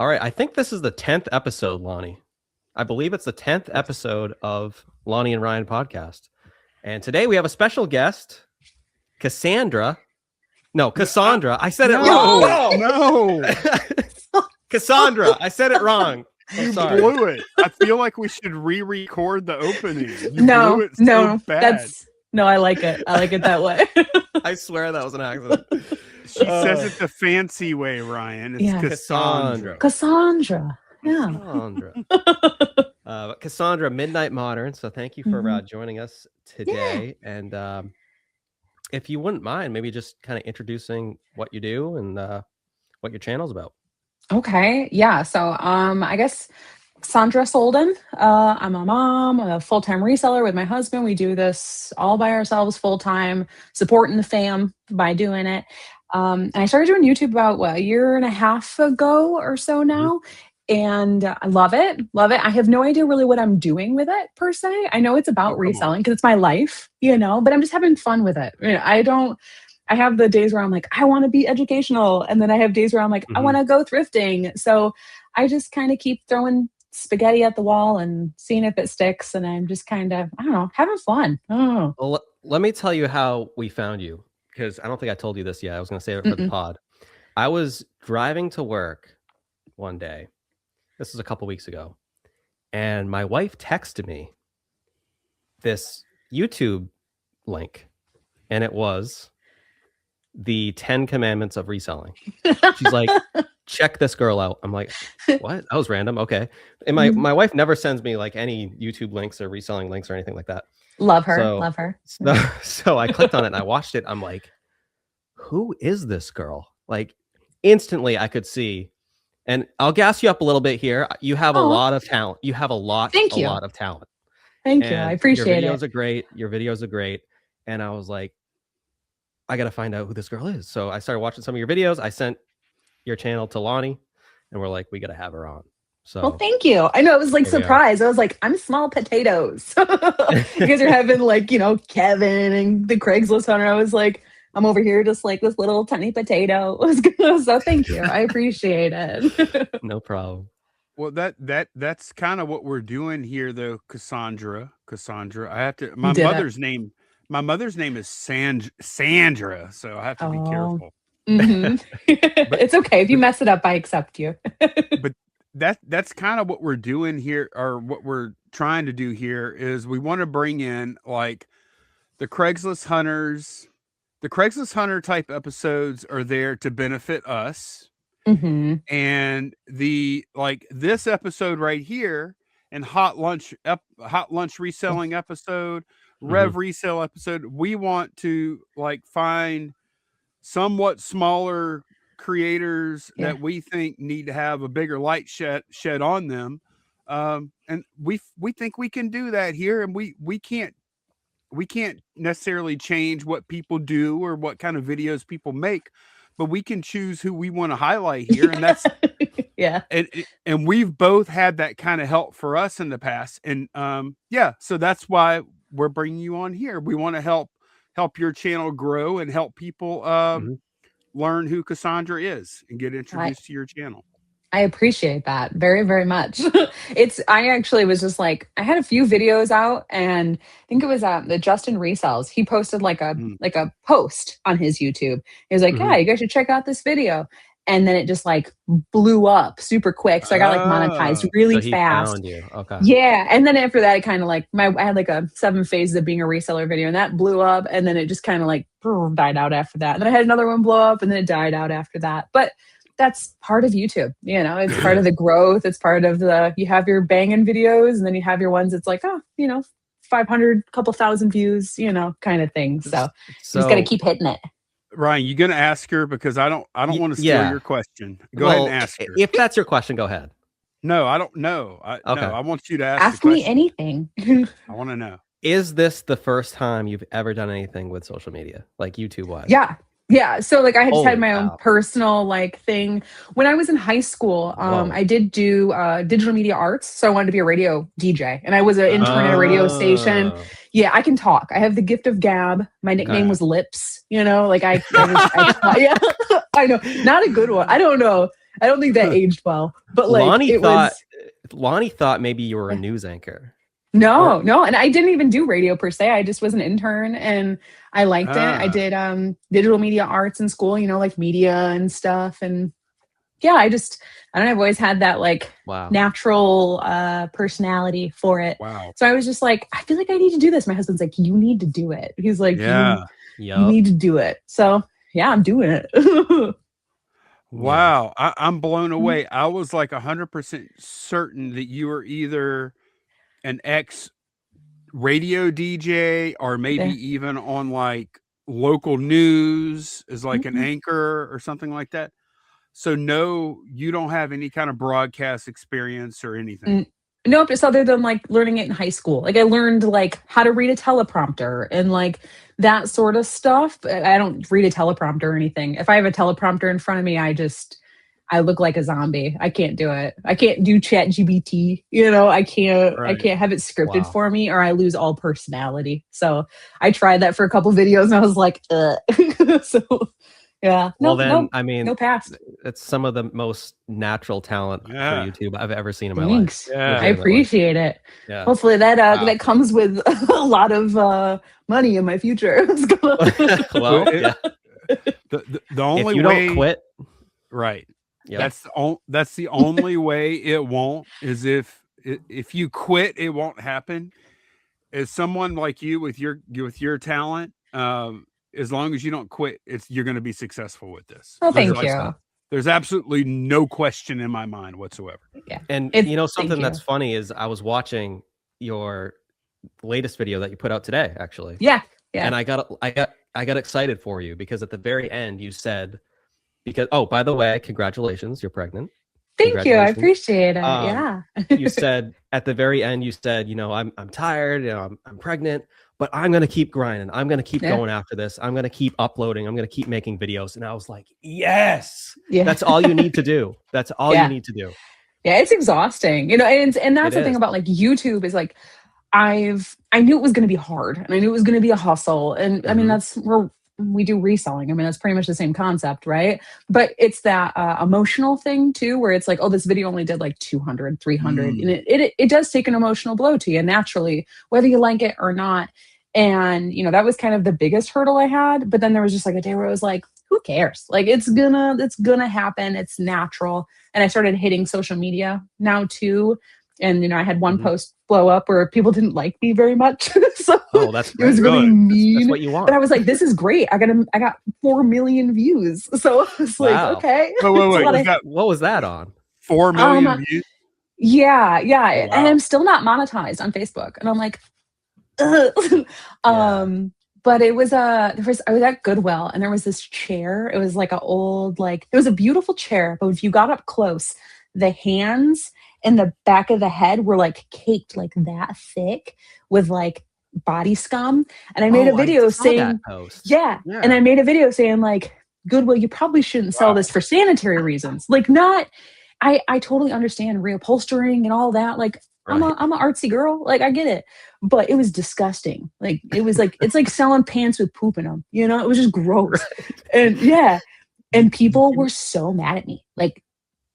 All right. I think this is the 10th episode, Lonnie. I believe it's the 10th episode of Lonnie and Ryan podcast. And today we have a special guest, Cassandra. No, Cassandra. I said it wrong. No. Cassandra. I said it wrong. You sorry. blew it. I feel like we should re-record the opening. You No, blew it so no, bad. no, I like it. I like it that way. I swear that was an accident. She says it the fancy way, Ryan. It's Yeah. Cassandra. Cassandra. Yeah. Cassandra. Cassandra, Midnight Modern. So thank you for joining us today. Yeah. And if you wouldn't mind, maybe just kind of introducing what you do and what your channel's about. Okay. Yeah. So I guess Cassandra Soldan. I'm a mom, a full-time reseller with my husband. We do this all by ourselves, full-time, supporting the fam by doing it. And I started doing YouTube about a year and a half ago or so now. And I love it. Love it. I have no idea really what I'm doing with it per se. I know it's about reselling because it's my life, but I'm just having fun with it. I have the days where I'm like, I want to be educational. And then I have days where I'm like, I want to go thrifting. So I just kind of keep throwing spaghetti at the wall and seeing if it sticks. And I'm just kind of, I don't know, having fun. Oh. Well, let me tell you how we found you, because I don't think I told you this yet. I was going to save it for the pod. I was driving to work one day. This was a couple weeks ago. And my wife texted me this YouTube link. And it was the 10 Commandments of Reselling. She's like, check this girl out. I'm like, what? That was random. Okay. And my wife never sends me like any YouTube links or reselling links or anything like that. Love her. Love her. So I clicked on it and I watched it. I'm like, who is this girl? Like instantly I could see. And I'll gas you up a little bit here. You have a lot of talent. You have a lot of talent. Thank you. I appreciate it. Your videos are great. Your videos are great. And I was like, I got to find out who this girl is. So I started watching some of your videos. I sent your channel to Lonnie and we're like, we got to have her on. So, well, thank you. I know it was like surprise. I was like, I'm small potatoes. You guys are having like, Kevin and the Craigslist hunter. I was like, I'm over here just like this little tiny potato. So thank you. I appreciate it. No problem. Well, that's kind of what we're doing here, though, Cassandra. I have to. My mother's name is Sandra, so I have to be careful. It's okay if you mess it up. I accept you. But that's kind of what we're doing here, or what we're trying to do here is we want to bring in like the Craigslist hunters. The Craigslist hunter type episodes are there to benefit us. And this episode right here and hot lunch reselling episode, Rev resale episode, we want to like find somewhat smaller creators that we think need to have a bigger light shed on them. And we think we can do that here, and we can't necessarily change what people do or what kind of videos people make, but we can choose who we want to highlight here. And that's, and we've both had that kind of help for us in the past. And, so that's why we're bringing you on here. We want to help your channel grow and help people, learn who Cassandra is and get introduced to your channel. I appreciate that very, very much. I actually was just like, I had a few videos out, and I think it was the Justin Resells. He posted like a post on his YouTube. He was like, yeah, you guys should check out this video. And then it just like blew up super quick. So I got like monetized really fast. Found you. Okay. Yeah. And then after that, it kind of like I had like a 7 phases of being a reseller video, and that blew up. And then it just kind of like died out after that. And then I had another one blow up, and then it died out after that. But that's part of YouTube. It's part of the growth. It's part of you have your banging videos, and then you have your ones that's like, 500, couple thousand views, kind of thing. So you just got to keep hitting it. Ryan, you going to ask her, because I don't want to steal your question. Go ahead and ask her. If that's your question, go ahead. No, I don't know. I want you to ask me anything. I want to know. Is this the first time you've ever done anything with social media, like YouTube wise? Yeah. Yeah. So like I just had my own personal like thing. When I was in high school, I did do digital media arts. So I wanted to be a radio DJ, and I was an intern at a radio station. Yeah, I can talk. I have the gift of gab. My nickname was Lips. I know, not a good one. I don't know. I don't think that aged well. But like Lonnie it thought was Lonnie thought maybe you were a news anchor. no, and I didn't even do radio per se. I just was an intern and I liked it. I did digital media arts in school, like media and stuff. And yeah, I don't know, I've always had that like natural personality for it. Wow. So I was just like, I feel like I need to do this. My husband's like, you need to do it. He's like, you need to do it. So yeah, I'm doing it. Wow. I'm blown away. I was like 100% certain that you were either an ex radio DJ or maybe even on like local news as like an anchor or something like that. So no, you don't have any kind of broadcast experience or anything. Nope, just other than like learning it in high school. Like I learned like how to read a teleprompter and like that sort of stuff. I don't read a teleprompter or anything. If I have a teleprompter in front of me, I look like a zombie. I can't do it. I can't do ChatGPT. I can't have it scripted for me or I lose all personality. So I tried that for a couple videos and I was like, so yeah. I mean, no past. It's some of the most natural talent for YouTube I've ever seen in my life. Yeah. I appreciate it. Yeah. Hopefully that comes with a lot of money in my future. Well, yeah. The only if you way don't quit, right? Yep. That's the only way it won't is if you quit, it won't happen. As someone like you with your talent, as long as you don't quit, you're going to be successful with this. Well, thank you. There's absolutely no question in my mind whatsoever. Yeah. And something that's funny is I was watching your latest video that you put out today, actually. Yeah. And I got excited for you because at the very end you said, by the way, congratulations, you're pregnant. Thank you. I appreciate it. Yeah. You said at the very end, I'm tired, I'm pregnant, but I'm going to keep grinding. I'm going to keep going after this. I'm going to keep uploading. I'm going to keep making videos. And I was like, yes, that's all you need to do. That's all you need to do. Yeah. It's exhausting, and that's the thing about like YouTube is like, I knew it was going to be hard and I knew it was going to be a hustle. And I mean, that's where we do reselling. I mean, that's pretty much the same concept, right? But it's that emotional thing too, where it's like, oh, this video only did like 200, 300. And it does take an emotional blow to you naturally, whether you like it or not. And, that was kind of the biggest hurdle I had. But then there was just like a day where I was like, who cares? Like, it's gonna happen. It's natural. And I started hitting social media now too. And, I had one post blow up where people didn't like me very much. So that's great. It was really mean. That's what you want. But I was like, this is great. I got 4 million views. So I was like, okay. Wait. What was that on? 4 million views? Yeah. Oh, wow. And I'm still not monetized on Facebook. And I'm like, but it was I was at Goodwill and there was this chair. It was like it was a beautiful chair, but if you got up close, the hands and the back of the head were like caked like that thick with like body scum. And I made a video saying, and I made a video saying like, Goodwill, you probably shouldn't sell this for sanitary reasons. Like I totally understand reupholstering and all that. Like I'm an artsy girl. Like I get it, but it was disgusting. Like it was like, it's like selling pants with poop in them, it was just gross. And and people were so mad at me. Like,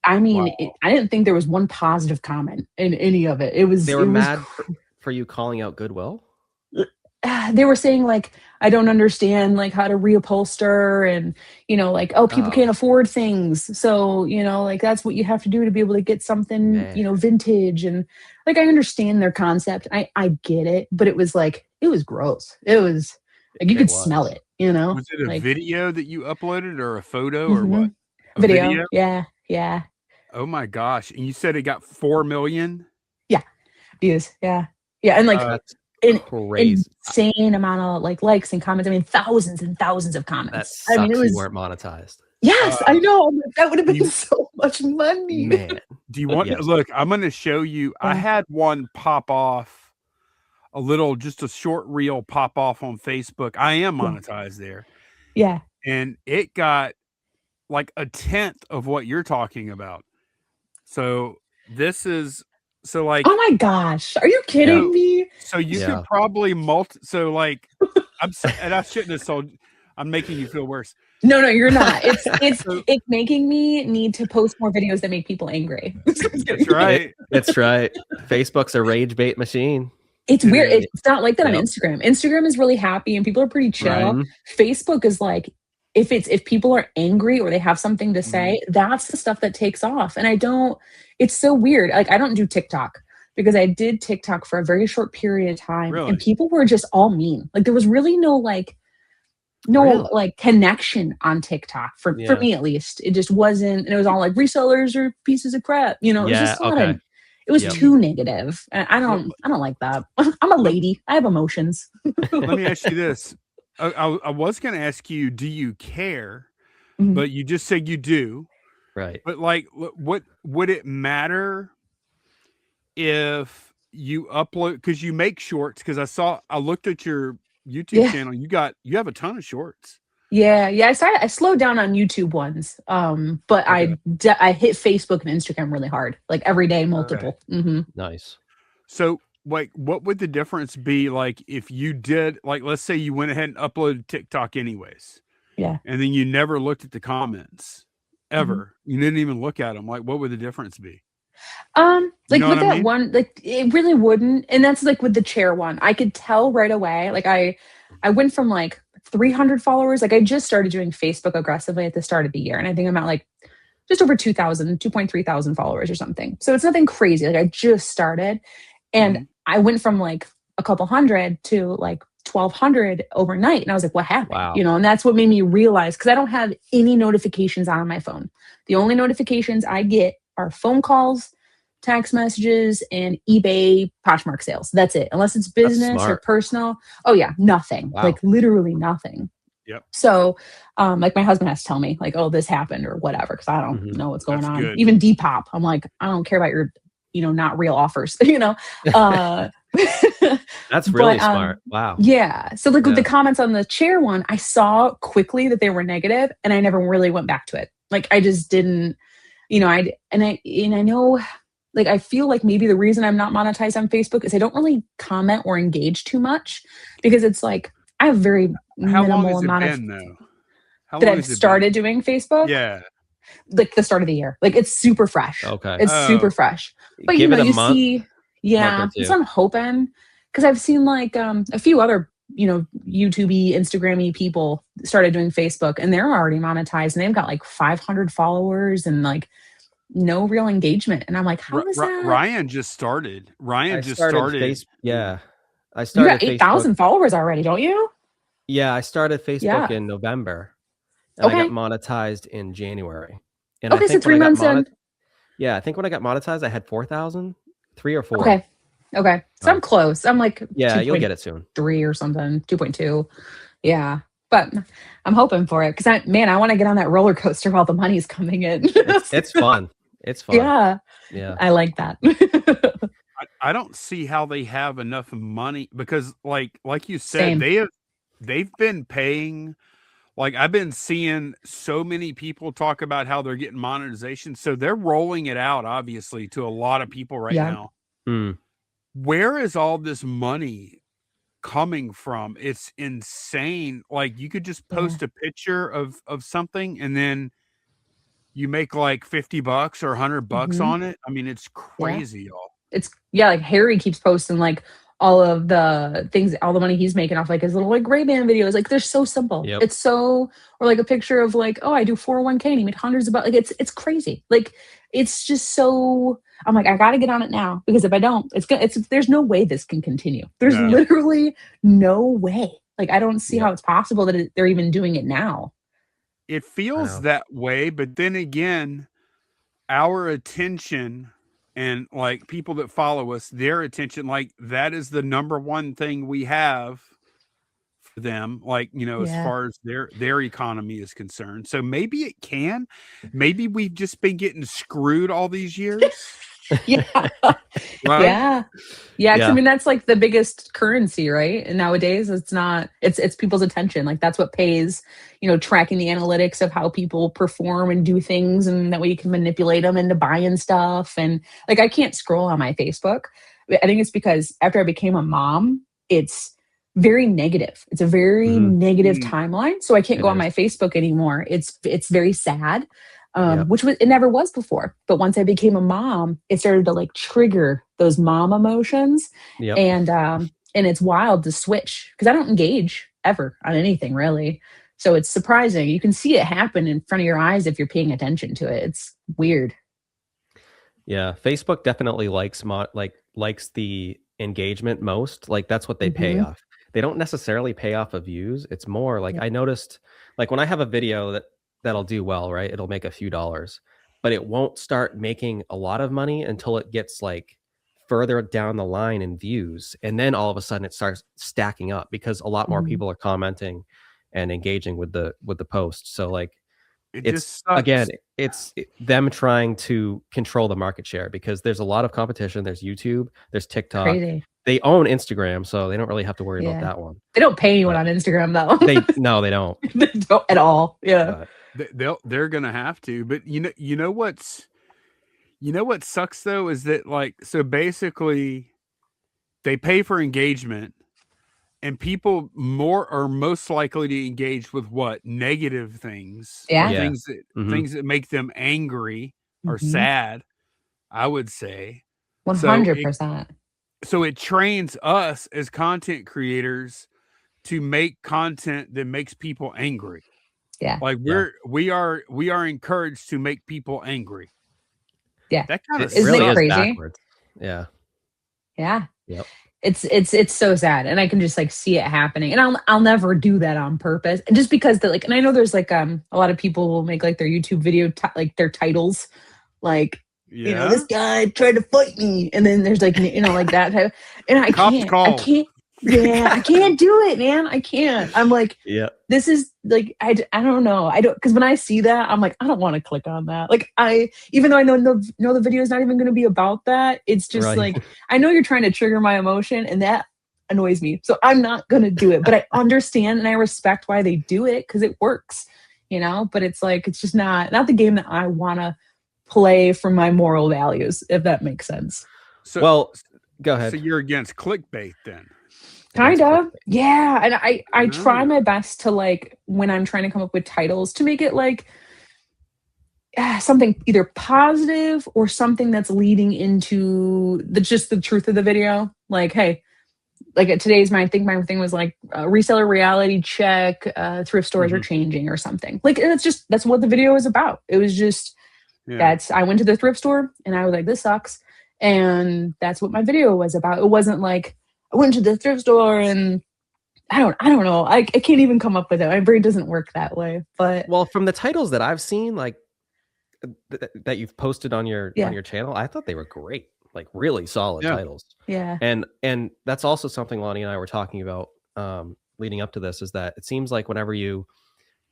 I mean, I didn't think there was one positive comment in any of it. They were mad for you calling out Goodwill. They were saying like, I don't understand like how to reupholster and, like, oh, people can't afford things. So, like that's what you have to do to be able to get something, vintage. And like, I understand their concept. I get it, but it was like, it was gross. It was like, you could smell it, Was it a video that you uploaded or a photo or what? Video? Yeah. Oh my gosh. And you said it got 4 million? Yeah. Views. Yeah. And like crazy insane amount of like likes and comments. I mean, thousands and thousands of comments. That sucks. I mean, you weren't monetized. Yes, I know. That would have been so much money. Man. Do you want to look? I'm going to show you. I had one pop off just a short reel pop off on Facebook. I am monetized there. Yeah. And it got like a tenth of what you're talking about. So this is oh my gosh, are you kidding me? So you could probably I shouldn't have sold. I'm making you feel worse. No, you're not. It's So it's making me need to post more videos that make people angry. that's right. That's right. Facebook's a rage bait machine. It's It weird. is. It's not like that on Yep. Instagram. Instagram is really happy and people are pretty Right. chill. Facebook is like, if people are angry or they have something to Mhm. say, that's the stuff that takes off. And it's so weird. Like I don't do TikTok because I did TikTok for a very short period of time Really? and people were just all mean. Like there was really no Really? connection on TikTok for Yeah. me at least. It just wasn't, and it was all like resellers are pieces of crap. It was Yeah, just a lot okay. of, it was Yep. too negative. And I Let don't like that. I'm a lady. I have emotions. me ask you this. I was going to ask you, do you care? Mhm. But you just said you do. Right. But like, what would it matter if you upload, because you make shorts? Because I looked at your YouTube Yeah. channel. You have a ton of shorts. Yeah. I slowed down on YouTube ones. But Okay. I hit Facebook and Instagram really hard, like every day, multiple. Mm-hmm. Nice. So like, what would the difference be like if you did, like, let's say you went ahead and uploaded TikTok anyways, Yeah. and then you never looked at the comments ever. You didn't even look at them. Like, what would the difference be? Like know with what I that mean? one, like it really wouldn't. And that's like with the chair one. I could tell right away. Like I went from like 300 followers. Like I just started doing Facebook aggressively at the start of the year. And I think I'm at like just over 2.3 thousand followers or something. So it's nothing crazy. Like I just started and Mhm. I went from like a couple hundred to like 1,200 overnight. And I was like, what happened? Wow. And that's what made me realize, because I don't have any notifications on my phone. The only notifications I get are phone calls, text messages, and eBay Poshmark sales. That's it. Unless it's business or smart. personal. Oh yeah, nothing. Wow. Like literally nothing. Yep. So, like my husband has to tell me, like, oh, this happened or whatever, because I don't Mhm. know what's going That's on. good. Even Depop, I'm like, I don't care about your, not real offers, That's really But, smart. Wow. yeah. So like with Yeah. the comments on the chair one, I saw quickly that they were negative, and I never really went back to it. Like I just didn't, I know, like I feel like maybe the reason I'm not monetized on Facebook is I don't really comment or engage too much, because it's like I have very How long minimal has it amount of been though? How that long I've has it started doing Facebook. been? Yeah. Like the start of the year. Like it's super fresh. Okay. It's super Oh, fresh. But Give it a you month, see, month yeah, or that's two. what I'm hoping. Because I've seen like a few other, YouTube-y, Instagram-y people started doing Facebook, and they're already monetized and they've got like 500 followers and like no real engagement. And I'm like, how is that? Ryan just started. I started face. Yeah. I You got started Facebook. 8,000 followers already, don't you? Yeah, I started Facebook Yeah. in November, and I got Okay. monetized in January. And I Okay, so think when 3 I got months in. yeah, I think when I got monetized, I had 4,000, 3 or 4. Okay. Okay. So I'm close. I'm like Yeah, you'll get it soon. 3 or something, 2.2. Yeah. But I'm hoping for it, because I want to get on that roller coaster while the money's coming in. It's fun. It's fun. Yeah. Yeah. I like that. I don't see how they have enough money, because like you Same. said, they've been paying. Like I've been seeing so many people talk about how they're getting monetization. So they're rolling it out obviously to a lot of people right Yeah. now. Mm. Where is all this money coming from? It's insane. Like you could just post a picture of something and then you make like $50 or $100 Mhm. on it. I mean, it's crazy, y'all. It's like Harry keeps posting like all of the things, all the money he's making off like his little like Ray-Ban videos. Like they're so simple. Yep. It's so, or like a picture of like, oh, I do 401k and he made hundreds of bucks. Like it's crazy. Like it's just so, I'm like, I gotta get on it now, because if I don't, there's no way this can continue. There's No. literally no way. Like I don't see Yep. how it's possible that they're even doing it now. It feels Wow. that way, but then again, our attention and like people that follow us, their attention, like that is the number one thing we have for them, like, as Yeah. far as their economy is concerned. So maybe it can. Maybe we've just been getting screwed all these years. Yeah. Right? Yeah. Yeah. 'Cause Yeah. I mean, that's like the biggest currency, right? And nowadays it's people's attention. Like that's what pays, tracking the analytics of how people perform and do things. And that way you can manipulate them into buying stuff. And like, I can't scroll on my Facebook. I think it's because after I became a mom, it's very negative. It's a very negative Mm. timeline. So I can't It go on is. my Facebook anymore. It's very sad. Yep. Which was, it never was before. But once I became a mom, it started to like trigger those mom emotions. Yep. And it's wild to switch because I don't engage ever on anything really. So it's surprising. You can see it happen in front of your eyes if you're paying attention to it. It's weird. Yeah, Facebook definitely likes the engagement most. Like that's what they pay Hmm. off. They don't necessarily pay off of views. It's more like Yeah. I noticed like when I have a video that'll do well, right? It'll make a few dollars, but it won't start making a lot of money until it gets like further down the line in views. And then all of a sudden it starts stacking up because a lot more Mhm. people are commenting and engaging with the post. So like It it's just sucks. again, them trying to control the market share because there's a lot of competition. There's YouTube, there's TikTok. Crazy. They own Instagram, so they don't really have to worry about Yeah. that one. They don't pay anyone But on Instagram though. no, they don't. They don't at all. Yeah. But They're gonna have to. But you know what sucks though is that like so basically they pay for engagement and people more are most likely to engage with what negative things or Yeah. yeah. things that make them angry or Mhm. sad, I would say. 100%. So it trains us as content creators to make content that makes people angry. Yeah. Like Yeah. we are encouraged to make people angry. Yeah. That kind of It Isn't really it is crazy? backwards. Yeah. Yeah. Yep. It's so sad, and I can just like see it happening, and I'll never do that on purpose, and just because the like, and I know there's like a lot of people will make like their YouTube video like their titles, like this guy tried to fight me, and then there's like like that type, and I can't. Yeah, I can't do it, man. I can't. I'm like, yeah. This is like, I don't know. I don't, because when I see that, I'm like, I don't want to click on that. Like, even though I know the video is not even going to be about that, it's just Right. like, I know you're trying to trigger my emotion, and that annoys me. So I'm not going to do it. But I understand and I respect why they do it because it works, But it's like, it's just not the game that I want to play for my moral values, if that makes sense. So, well, go ahead. So you're against clickbait then? Kind of. Yeah. And I try my best to like, when I'm trying to come up with titles, to make it like something either positive or something that's leading into just the truth of the video. Like, hey, like today's my thing was like reseller reality check, thrift stores are changing or something. Like, and that's what the video was about. It was just I went to the thrift store and I was like, this sucks. And that's what my video was about. It wasn't like, I went to the thrift store and I don't know. I can't even come up with it. My brain doesn't work that way. But well, from the titles that I've seen, like that you've posted on your channel, I thought they were great, like really solid titles. Yeah. And that's also something Lonnie and I were talking about leading up to this, is that it seems like whenever you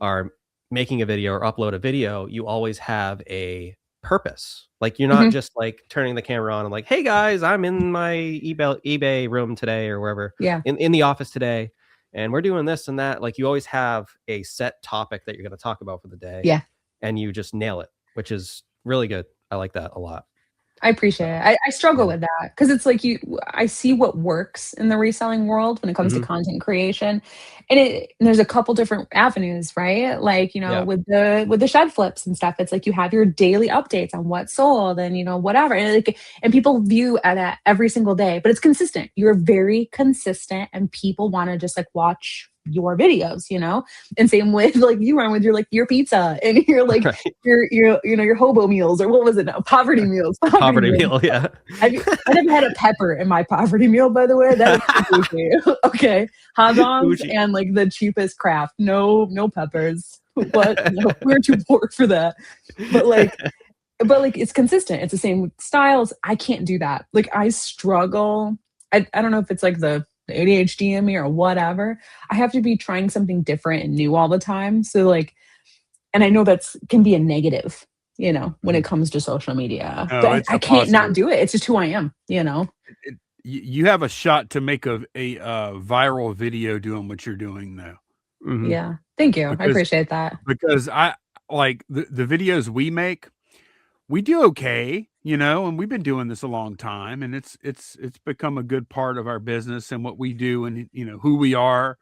are making a video or upload a video, you always have a purpose. Like you're not just like turning the camera on and like, hey guys, I'm in my eBay room today or wherever, in the office today, and we're doing this and that. Like you always have a set topic that you're going to talk about for the day, and you just nail it, which is really good. I like that a lot. I appreciate it. I struggle with that because it's like I see what works in the reselling world when it comes to content creation, and there's a couple different avenues, right? Like with the shed flips and stuff, it's like you have your daily updates on what sold and whatever, and people view that every single day, but it's consistent. You're very consistent, and people want to just like watch your videos, and same with like you run with your pizza and your like your hobo meals, or what was it now? Poverty meals. Poverty meal, yeah. I never had a pepper in my poverty meal, by the way. That is okay. Hot dogs and like the cheapest craft. No peppers. But no, we're too poor for that. But like it's consistent. It's the same styles. I can't do that. Like I struggle. I don't know if it's like the ADHD in me or whatever. I have to be trying something different and new all the time. So like, and I know can be a negative, when it comes to social media. No, but I can't not do it. It's just who I am, You have a shot to make a viral video doing what you're doing though. Yeah. Thank you. I appreciate that. Because I like the videos we make, we do okay. and we've been doing this a long time, and it's become a good part of our business and what we do, and who we are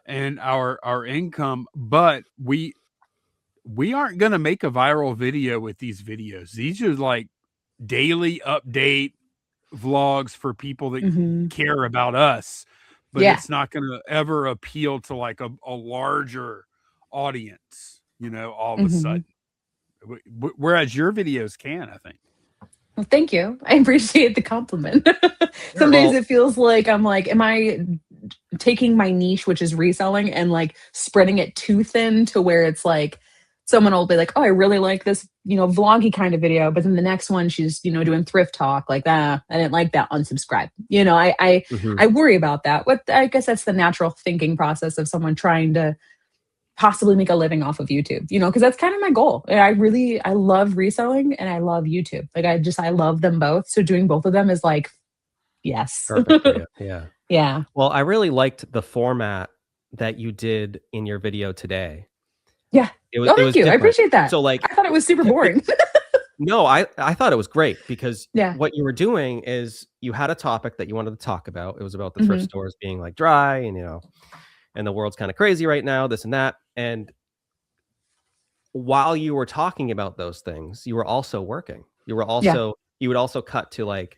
and our income. But we aren't going to make a viral video with these videos. These are like daily update vlogs for people that care about us, but Yeah. it's not going to ever appeal to like a larger audience, all of a sudden. Whereas your videos can, I think. Well, thank you. I appreciate the compliment. Some days it feels like I'm like, am I taking my niche, which is reselling, and like spreading it too thin to where it's like someone will be like, oh, I really like this, vloggy kind of video, but then the next one she's, doing thrift talk, like that. I didn't like that, unsubscribe. I worry about that. What I guess that's the natural thinking process of someone trying to possibly make a living off of YouTube, because that's kind of my goal. I love reselling and I love YouTube. Like I love them both. So doing both of them is like, yes. Perfect for you. Yeah. Yeah. Well, I really liked the format that you did in your video today. Yeah. It was thank you. different. I appreciate that. So like, I thought it was super boring. no, I thought it was great because Yeah. what you were doing is you had a topic that you wanted to talk about. It was about the thrift stores being like dry and, and the world's kind of crazy right now, this and that. And while you were talking about those things, you were also working. You would also cut to like,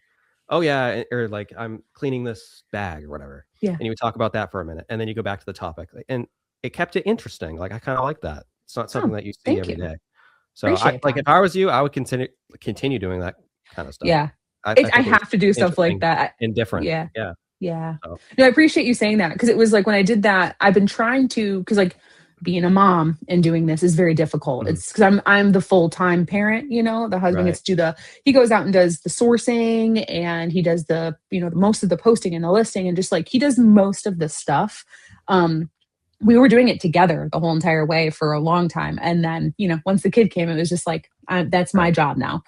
oh yeah, or like I'm cleaning this bag or whatever. Yeah. And you would talk about that for a minute. And then you go back to the topic. And it kept it interesting. Like I kind of like that. It's not something that you see every day. So if I was you, I would continue doing that kind of stuff. Yeah. I have to do stuff like that. Indifferent. Yeah. Yeah. Yeah. So. No, I appreciate you saying that because it was like when I did that, I've been trying to, because like being a mom and doing this is very difficult. It's because I'm the full-time parent, the husband gets to he goes out and does the sourcing and he does the, most of the posting and the listing and just like, he does most of the stuff. We were doing it together the whole entire way for a long time. And then, once the kid came, it was just like, that's my job now.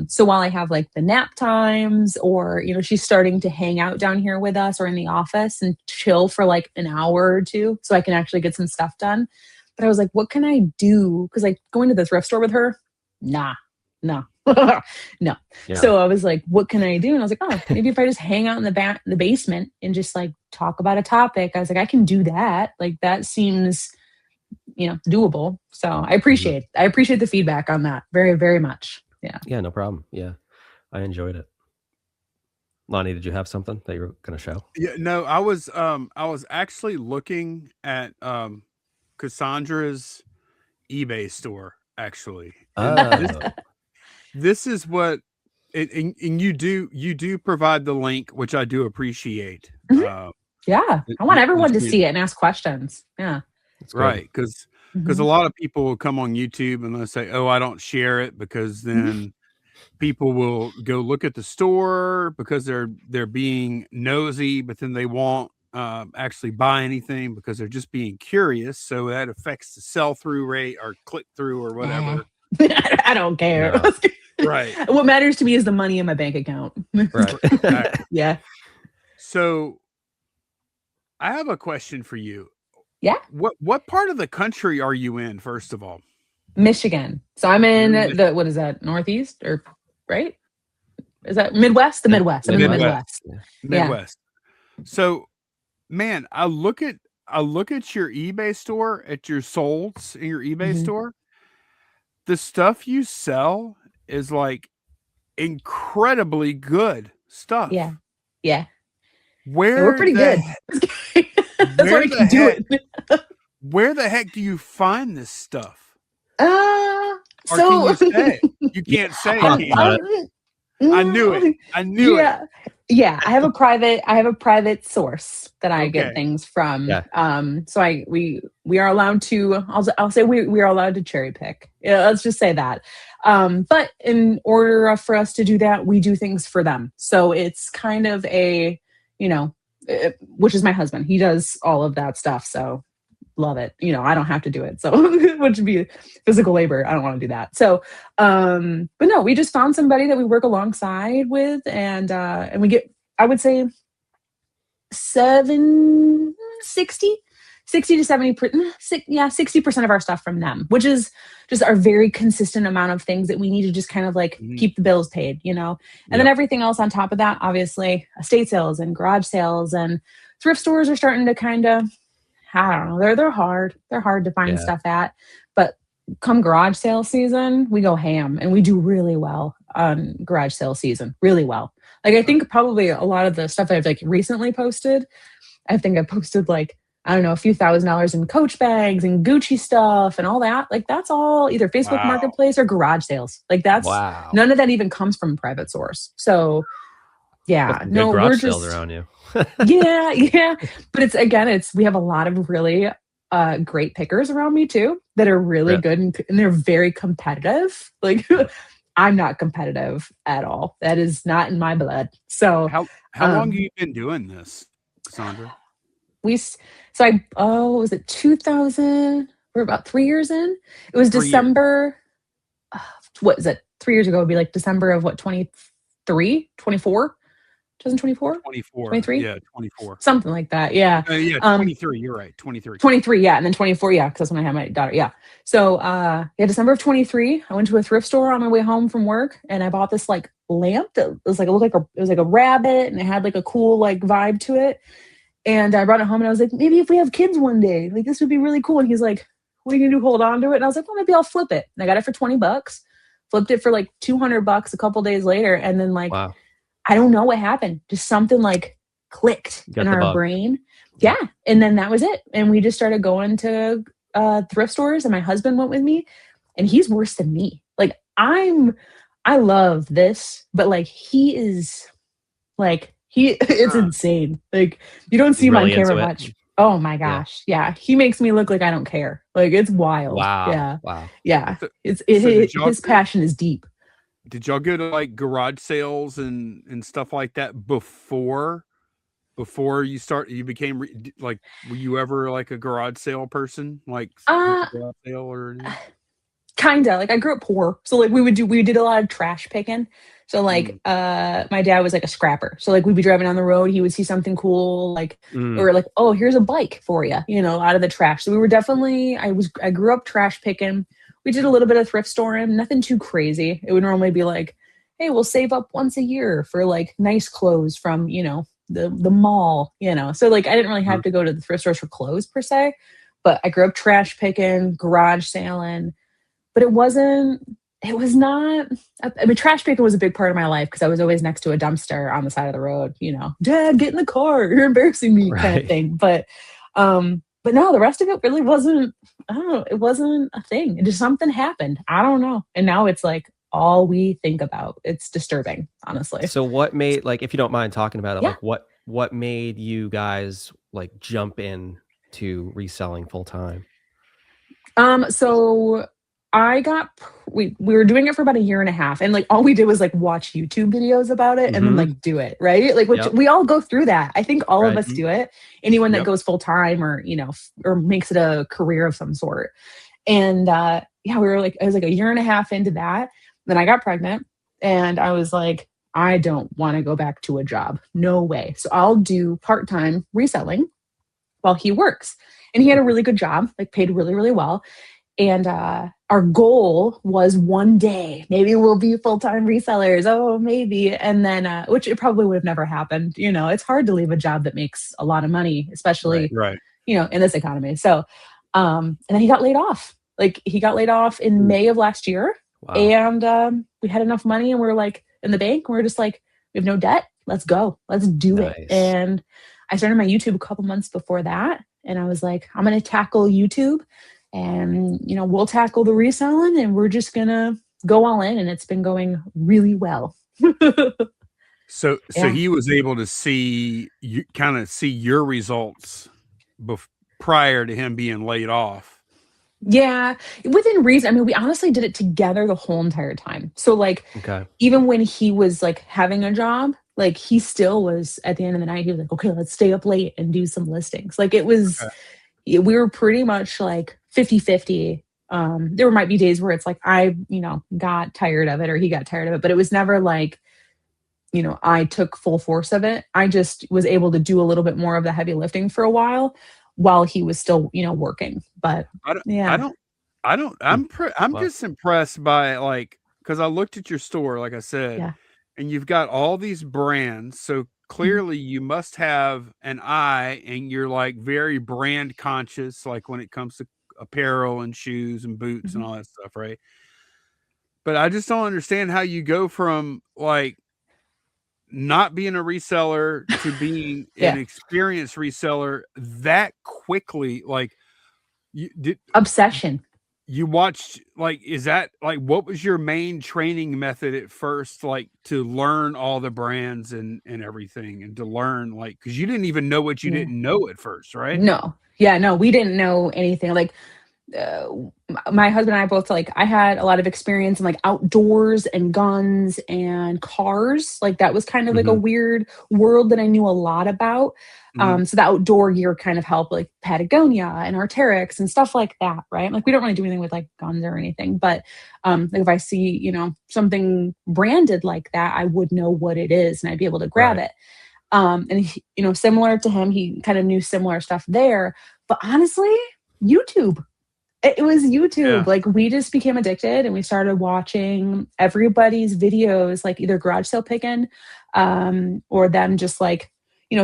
So while I have like the nap times or, she's starting to hang out down here with us or in the office and chill for like an hour or two so I can actually get some stuff done. But I was like, what can I do? Because like going to the thrift store with her, no. No. Yeah. So I was like, what can I do? And I was like, oh, maybe if I just hang out in the basement and just like talk about a topic, I was like, I can do that. Like that seems, doable. So I appreciate the feedback on that very, very much. Yeah. Yeah, no problem. Yeah. I enjoyed it. Lonnie, did you have something that you were going to show? Yeah, no, I was actually looking at Cassandra's eBay store actually. This is what and you do provide the link, which I do appreciate. Yeah. I want everyone to see it and ask questions. Yeah. Right, because a lot of people will come on YouTube and they'll say, oh, I don't share it because then people will go look at the store because they're being nosy, but then they won't actually buy anything because they're just being curious. So that affects the sell-through rate or click-through or whatever. I don't care. No. Right. What matters to me is the money in my bank account. Right. Yeah. So I have a question for you. Yeah. What part of the country are you in, first of all? Michigan. So I'm in what is that? Northeast or right? Is that Midwest? The Midwest. I'm in the Midwest. Midwest. Yeah. So, man, I look at your eBay store, at your solds in your eBay store. The stuff you sell is like incredibly good stuff. Yeah. Yeah. We're pretty good. That's why we can do it. Where the heck do you find this stuff? Or can you say? You can't say. I knew it. I knew it. Yeah. I have a private source that I get things from. Yeah. So we are allowed to. I'll say we are allowed to cherry pick. Yeah, let's just say that. But in order for us to do that, we do things for them. So it's kind of a, which is my husband. He does all of that stuff. So love it. I don't have to do it. So which would be physical labor. I don't want to do that. So, but no, we just found somebody that we work alongside with and we get, I would say 60 60 to 70, yeah, 60% of our stuff from them, which is just our very consistent amount of things that we need to just kind of like Mhm. keep the bills paid, you know? And then Yep. everything else on top of that, obviously, estate sales and garage sales and thrift stores are starting to kind of, I don't know, they're hard. They're hard to find Yeah. stuff at. But come garage sale season, we go ham and we do really well on garage sale season, really well. Like I think probably a lot of the stuff I've like recently posted, I think I posted like, I don't know, a few $1,000s in Coach bags and Gucci stuff and all that. Like that's all either Facebook Wow. Marketplace or garage sales. Like that's Wow. none of that even comes from private source. So Got yeah, some good no, we're garage sales just around you. yeah, yeah. But it's again, it's we have a lot of really great pickers around me too that are really Yeah. good and they're very competitive. Like I'm not competitive at all. That is not in my blood. So How long have you been doing this, Cassandra? what was it 2000? We're about 3 years in. It was 3 years. December. What is it? 3 years ago would be like December of what, 23, 24, 2024, 24. 23, Yeah, 24. something like that. Yeah. Yeah, Um, 23. You're right. 23. 23, yeah, and then 24, yeah, because that's when I had my daughter. Yeah. So yeah, December of 23, I went to a thrift store on my way home from work and I bought this like lamp that was like it looked like it was like a rabbit and it had like a cool like vibe to it. And I brought it home and I was like, maybe if we have kids one day, like this would be really cool. And he's like, what are you gonna do? Hold on to it? And I was like, well, maybe I'll flip it. And I got it for $20, flipped it for like $200 a couple days later. And then like, Wow. I don't know what happened. Just something like clicked Got in the our bug. brain. Yeah. And then that was it. And we just started going to thrift stores and my husband went with me and he's worse than me. Like I love this, but like he is like, it's insane. Like you don't see him on Really camera into it. much. Oh my Yeah. gosh. Yeah. He makes me look like I don't care. Like it's wild. Wow. Yeah. Wow. Yeah. So, It's so did y'all his passion is deep. did y'all go to like garage sales and stuff like that before you became like, were you ever like a garage sale person, like went Uh to garage sale or anything? Kinda. Like I grew up poor. So like we did a lot of trash picking. So like my dad was like a scrapper. So like we'd be driving down the road, he would see something cool, like Mm. or like, oh, here's a bike for you, you know, out of the trash. So we were definitely I grew up trash picking. We did a little bit of thrift storing, nothing too crazy. It would normally be like, hey, we'll save up once a year for like nice clothes from, you know, the mall, you know. So like I didn't really have to go to the thrift stores for clothes per se, but I grew up trash picking, garage selling, but it was not, I mean, trash picking was a big part of my life because I was always next to a dumpster on the side of the road, you know, dad, get in the car, you're embarrassing me kind of Right. thing. But no, the rest of it really wasn't, I don't know, it wasn't a thing. It just something happened. I don't know. And now it's like all we think about. It's disturbing, honestly. So what made, like, if you don't mind talking about it, Yeah. like what made you guys like jump in to reselling full time? So I got we were doing it for about a year and a half, and like all we did was like watch YouTube videos about it and then Mhm. like do it, right? Like which Yep. we all go through that. I think all of Right. us do it. Anyone that Yep. goes full time or you know or makes it a career of some sort. And yeah, we were like I was like a year and a half into that. Then I got pregnant, and I was like, I don't want to go back to a job. No way. So I'll do part time reselling while he works. And he had a really good job, like paid really, really well. And our goal was one day, maybe we'll be full time resellers. Oh, maybe. And then, which it probably would have never happened. You know, it's hard to leave a job that makes a lot of money, especially, Right. you know, in this economy. So, and then he got laid off. Like he got laid off in May of last year. Wow. And we had enough money and we're like in the bank. We're just like, we have no debt. Let's go. Let's do it. Nice. And I started my YouTube a couple months before that. And I was like, I'm going to tackle YouTube and, you know, we'll tackle the reselling and we're just going to go all in. And it's been going really well. So Yeah. he was able to see you kind of see your results prior to him being laid off. Yeah, within reason. I mean, we honestly did it together the whole entire time. So like, Okay. even when he was like having a job, like he still was at the end of the night, he was like, okay, let's stay up late and do some listings. Like it was, we were pretty much like 50-50. There might be days where it's like, I, you know, got tired of it or he got tired of it, but it was never like, you know, I took full force of it. I just was able to do a little bit more of the heavy lifting for a while while he was still, working. But I don't, yeah. I'm Wow. just impressed by like, because I looked at your store, like I said, Yeah. and you've got all these brands. So clearly you must have an eye and you're like very brand conscious, like when it comes to apparel and shoes and boots and Mhm. all that stuff, right? But I just don't understand how you go from like not being a reseller to being an Yeah. experienced reseller that quickly. Like you did, Obsession. you watched, like, is that like, what was your main training method at first, like to learn all the brands and everything, and to learn, like, because you didn't even know what you Yeah. didn't know at first, right? No. Yeah, no, we didn't know anything. Like, my husband and I both, like, I had a lot of experience in like outdoors and guns and cars. Like that was kind of like a Mhm. weird world that I knew a lot about. Mhm. So the outdoor gear kind of helped, like Patagonia and Arc'teryx and stuff like that, right? Like we don't really do anything with like guns or anything, but like if I see, something branded like that, I would know what it is and I'd be able to grab Right. it. And he, similar to him, he kind of knew similar stuff there. But honestly, YouTube. It was YouTube. Yeah. Like we just became addicted and we started watching everybody's videos, like either garage sale picking, or them just like,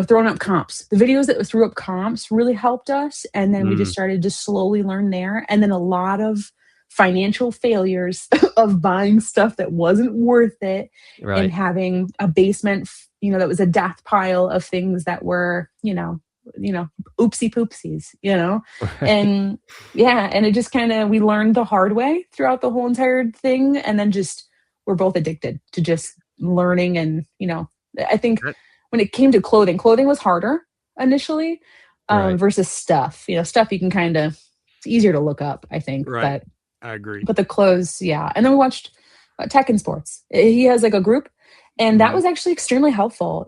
throwing up comps. The videos that threw up comps really helped us. And then we just Mm. started to slowly learn there. And then a lot of financial failures of buying stuff that wasn't worth it and Right. having a basement, that was a death pile of things that were, oopsie poopsies, Right. and yeah, and it just kind of, we learned the hard way throughout the whole entire thing. And then just, we're both addicted to just learning. And, I think That when it came to clothing was harder initially, right. versus stuff, stuff you can kind of, it's easier to look up, I think. Right. I agree. But the clothes, yeah. And then we watched Tech and Sports. He has like a group, and that Mhm. was actually extremely helpful.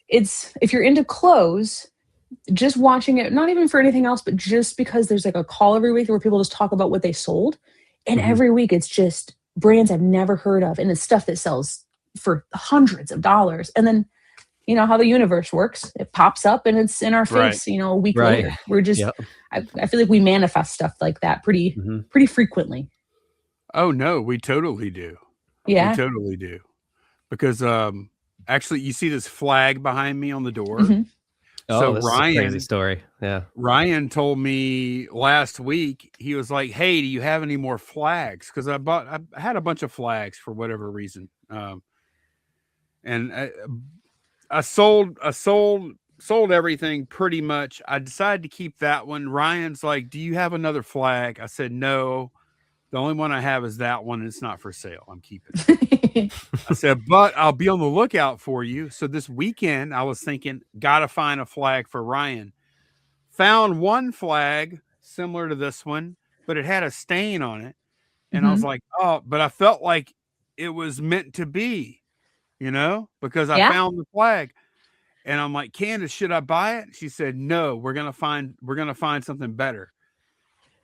It's if you're into clothes, just watching it, not even for anything else, but just because there's like a call every week where people just talk about what they sold. And Mhm. every week it's just brands I've never heard of. And it's stuff that sells for hundreds of dollars. And then, how the universe works. It pops up and it's in our Right. face, a week Right. later. We're just, Yep. I feel like we manifest stuff like that pretty, Mhm. pretty frequently. Oh no, we totally do. We Yeah. totally do. Because actually you see this flag behind me on the door. Hmm. So Oh, this is a crazy story. Yeah. Ryan told me last week, he was like, "Hey, do you have any more flags?" Because I had a bunch of flags for whatever reason, and I sold everything pretty much. I decided to keep that one. Ryan's like, "Do you have another flag?" I said, "No, the only one I have is that one. And it's not for sale. I'm keeping it." I said, "But I'll be on the lookout for you." So this weekend, I was thinking, gotta find a flag for Ryan. Found one flag similar to this one, but it had a stain on it. And I was Hmm. like, oh, but I felt like it was meant to be, because I Yeah. found the flag. And I'm like, Candace, should I buy it? She said, no, we're gonna find something better.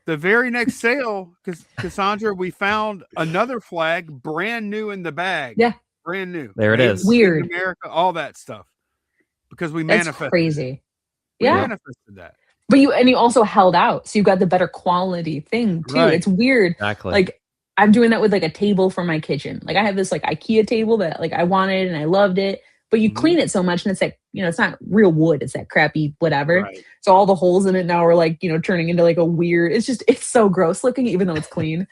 The very next sale, because Cassandra, we found another flag, brand new in the bag, Yeah. brand new, There it made is. in Weird. America, all that stuff, because we That's manifested it. crazy. We Yeah. Yep. manifested that. But you also held out, so you got the better quality thing too. Right. It's weird. Exactly. Like I'm doing that with like a table for my kitchen. Like I have this like IKEA table that like I wanted and I loved it, but you Mhm. clean it so much and it's like, it's not real wood, it's that crappy whatever. Right. So all the holes in it now are like, turning into like a weird, it's so gross looking even though it's clean.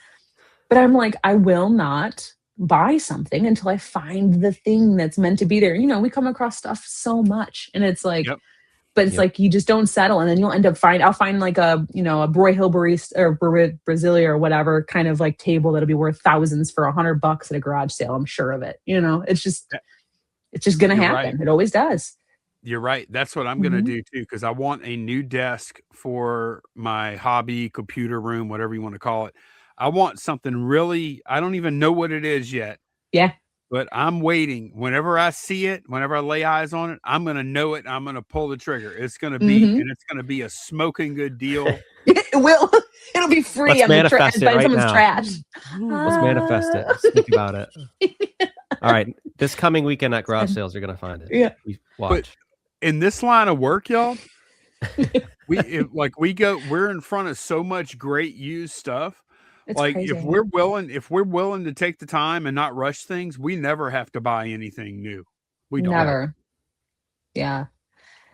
But I'm like, I will not buy something until I find the thing that's meant to be there. We come across stuff so much and it's like, Yep. but it's Yep. like you just don't settle, and then you'll end up I'll find like a a Broy barista or Brasilia or whatever kind of like table that'll be worth thousands for $100 at a garage sale. I'm sure of it. Yeah, It's just gonna you're right. happen. It always does. You're right. That's what I'm gonna Hmm. do too, because I want a new desk for my hobby computer room, whatever you want to call it. I want something really, I don't even know what it is yet, Yeah. but I'm waiting. Whenever I see it, whenever I lay eyes on it, I'm gonna know it. I'm gonna pull the trigger. It's gonna be, Hmm. and it's gonna be a smoking good deal. It will. It'll be free Let's on the trash manifest it by right someone's now. trash. Let's manifest it. Let's think about it. All right. This coming weekend at garage sales, you're gonna find it. Yeah. Watch. In this line of work, y'all, we're in front of so much great used stuff. It's Like if crazy. we're willing to take the time and not rush things, we never have to buy anything new. We don't. Right. Never. Yeah.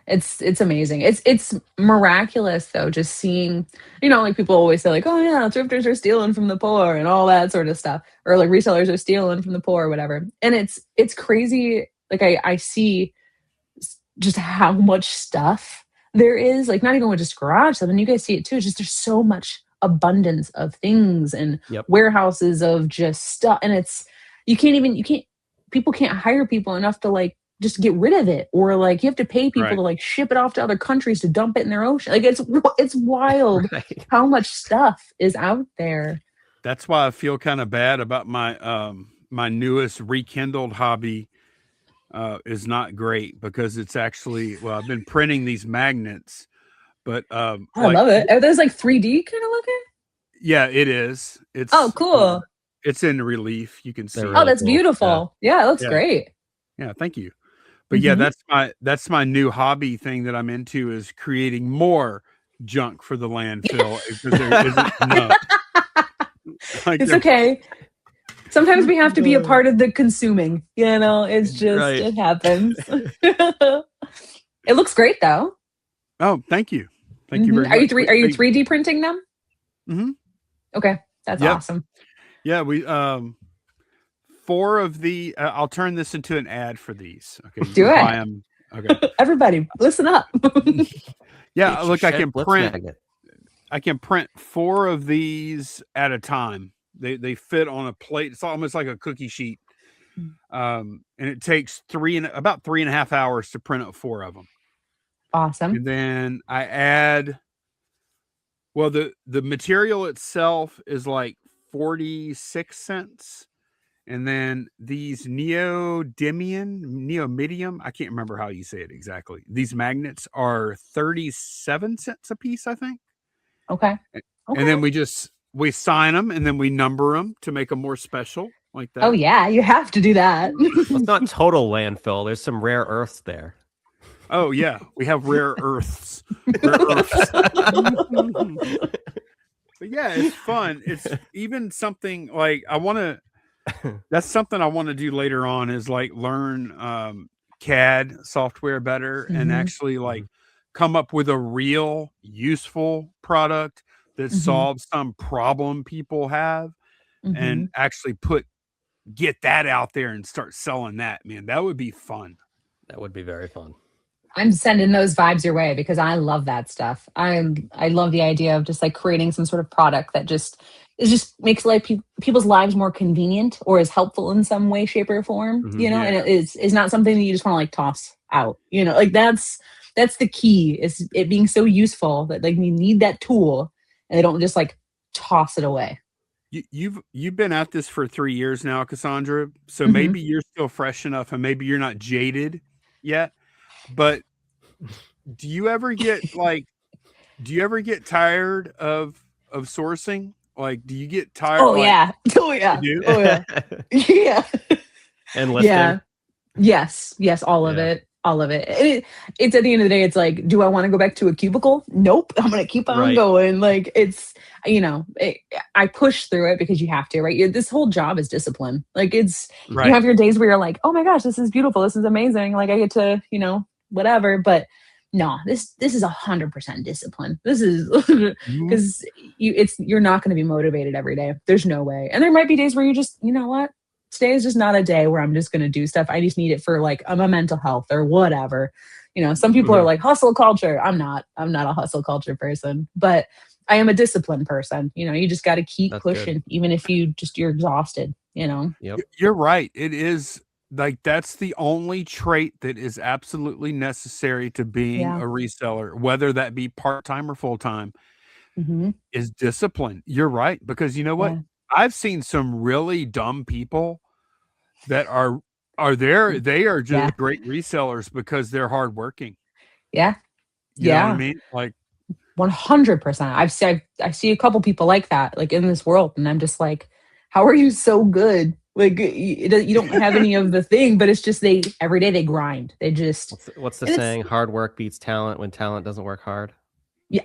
It's amazing. It's miraculous though, just seeing, like people always say like, oh yeah, thrifters are stealing from the poor and all that sort of stuff. Or like resellers are stealing from the poor or whatever. And it's crazy. Like I see just how much stuff there is, like not even with just garage stuff, and you guys see it too. It's just there's so much abundance of things and Yep. warehouses of just stuff, and you can't people can't hire people enough to like just get rid of it, or like you have to pay people Right. to like ship it off to other countries to dump it in their ocean. Like it's wild Right. how much stuff is out there. That's why I feel kind of bad about my newest rekindled hobby. Is not great because it's actually, well, I've been printing these magnets, but I love it. Are those like 3D kind of looking? yeah, it is. It's Oh, cool. it's in relief. You can see. They're it. Oh, really that's cool. beautiful. Yeah, it looks Yeah. great. Yeah, thank you. But yeah, Mhm. that's my new hobby thing that I'm into is creating more junk for the landfill because there isn't enough. Like It's there- okay. Sometimes we have to be a part of the consuming, it's just, Right. it happens. It looks great though. Oh, thank you. Thank you very Mhm. Are you much. three, are you 3D printing them? Mhm. Okay. That's Yep. awesome. Yeah, we 4 of the I'll turn this into an ad for these. Okay, you Do can it. buy 'em. Okay. Everybody, listen up. Yeah, Get look, your I can Blitz print magnet. 4 of these at a time. They fit on a plate. It's almost like a cookie sheet. And it takes about 3.5 hours to print up 4 of them. Awesome. And then I add, well, the material itself is like 46 cents. And then these neodymium, I can't remember how you say it exactly. These magnets are 37 cents a piece, I think. Okay. And then we sign them and then we number them to make them more special like that. Oh yeah, you have to do that. Well, it's not total landfill. There's some rare earths there. Oh yeah, we have rare earths. Rare earths. But yeah, it's fun. It's even something like that's something I want to do later on is like learn CAD software better and Mhm. actually like come up with a real useful product that Mhm. solves some problem people have and Mhm. actually get that out there and start selling that, man. That would be fun. That would be very fun. I'm sending those vibes your way because I love that stuff. I love the idea of just like creating some sort of product that just makes people's lives more convenient or is helpful in some way, shape, or form. Mhm. Yeah. And it is not something that you just want to like toss out. Like that's the key is it being so useful that like you need that tool and they don't just like toss it away. You've been at this for 3 years now, Cassandra. So Mhm. maybe you're still fresh enough and maybe you're not jaded yet. But do you ever get tired of sourcing? Like, do you get tired? Oh Like, yeah. Oh yeah. you do? Oh yeah. Yeah. And listing. Yeah. Yes, all of Yeah. it. All of it. It's at the end of the day, it's like, do I want to go back to a cubicle? Nope. I'm going to keep on Right. going. Like I push through it because you have to, right? This whole job is discipline. Like you Right. have your days where you're like, oh my gosh, this is beautiful. This is amazing. Like I get to, whatever. But no, this is 100% discipline. This is Mhm. because you're not going to be motivated every day. There's no way. And there might be days where you just, you know what? Today is just not a day where I'm just going to do stuff. I just need it for like my mental health or whatever. Some people are like hustle culture. I'm not a hustle culture person, but I am a disciplined person. You just got to keep That's pushing, good. even if you're exhausted, Yep. You're right. It is like that's the only trait that is absolutely necessary to being Yeah. a reseller, whether that be part-time or full-time, Hmm. is discipline. You're right. Because you know what? Yeah. I've seen some really dumb people that they are just Yeah. great resellers because they're hardworking. Yeah. You know what I Yeah. mean? Like 100%. I see a couple people like that, like in this world. And I'm just like, how are you so good Like you don't have any of the thing, but it's just every day they grind. They just What's the and saying? Hard work beats talent when talent doesn't work hard. yeah.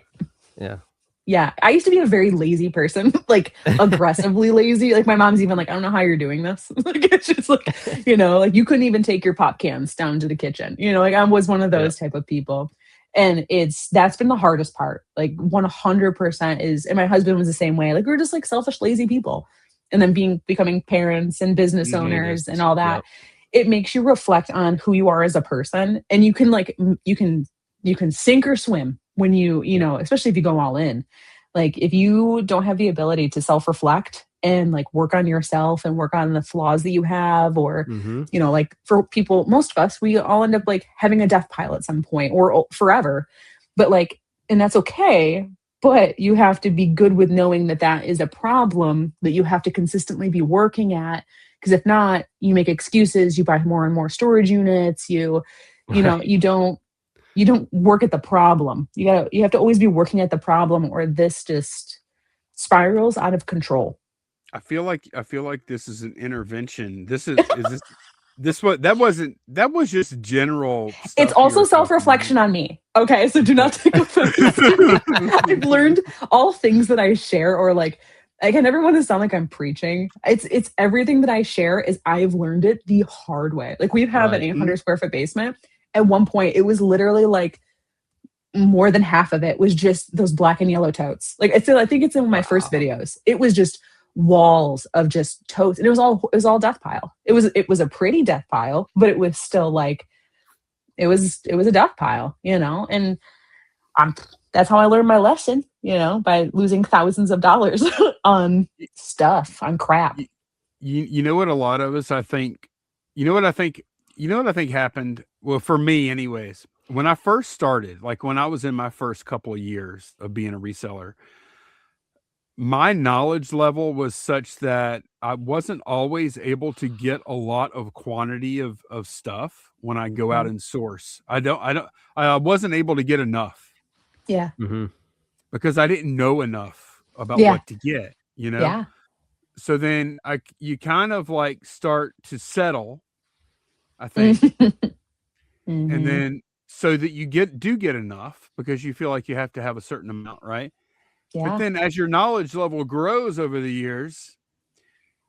Yeah. Yeah, I used to be a very lazy person, like aggressively lazy. Like my mom's even like, I don't know how you're doing this. Like it's just like, like you couldn't even take your pop cans down to the kitchen. Like I was one of those type of people. And that's been the hardest part. Like 100% is, and my husband was the same way. Like we were just like selfish, lazy people. And then becoming parents and business owners and all that, it makes you reflect on who you are as a person. And you can you can sink or swim when especially if you go all in. Like if you don't have the ability to self-reflect and like work on yourself and work on the flaws that you have, or like for people, most of us, we all end up like having a death pile at some point or forever. But like, and that's okay, but you have to be good with knowing that that is a problem that you have to consistently be working at, because if not, you make excuses, you buy more and more storage units, you don't work at the problem. You have to always be working at the problem, or this just spirals out of control. I feel like this is an intervention. Is this what that was just general stuff. It's also self-reflection on me. Okay, so do not take offense. I've learned all things that I share, or like I never want to sound like I'm preaching. It's everything that I share is I've learned it the hard way. Like we have an 800 square foot basement. At one point, it was literally like more than half of it was just those black and yellow totes. Like I think it's in my first videos. It was just walls of just totes, and it was all death pile. It was a pretty death pile, but it was still like it was a death pile, And that's how I learned my lesson, by losing thousands of dollars on stuff, on crap. You know what? A lot of us, I think. You know what I think happened? Well, for me anyways, when I first started, like when I was in my first couple of years of being a reseller, my knowledge level was such that I wasn't always able to get a lot of quantity of stuff when I go out and source. I wasn't able to get enough. Yeah. Because I didn't know enough about what to get, Yeah. So then you kind of like start to settle, I think. And then so that you do get enough, because you feel like you have to have a certain amount, right? Yeah. But then as your knowledge level grows over the years,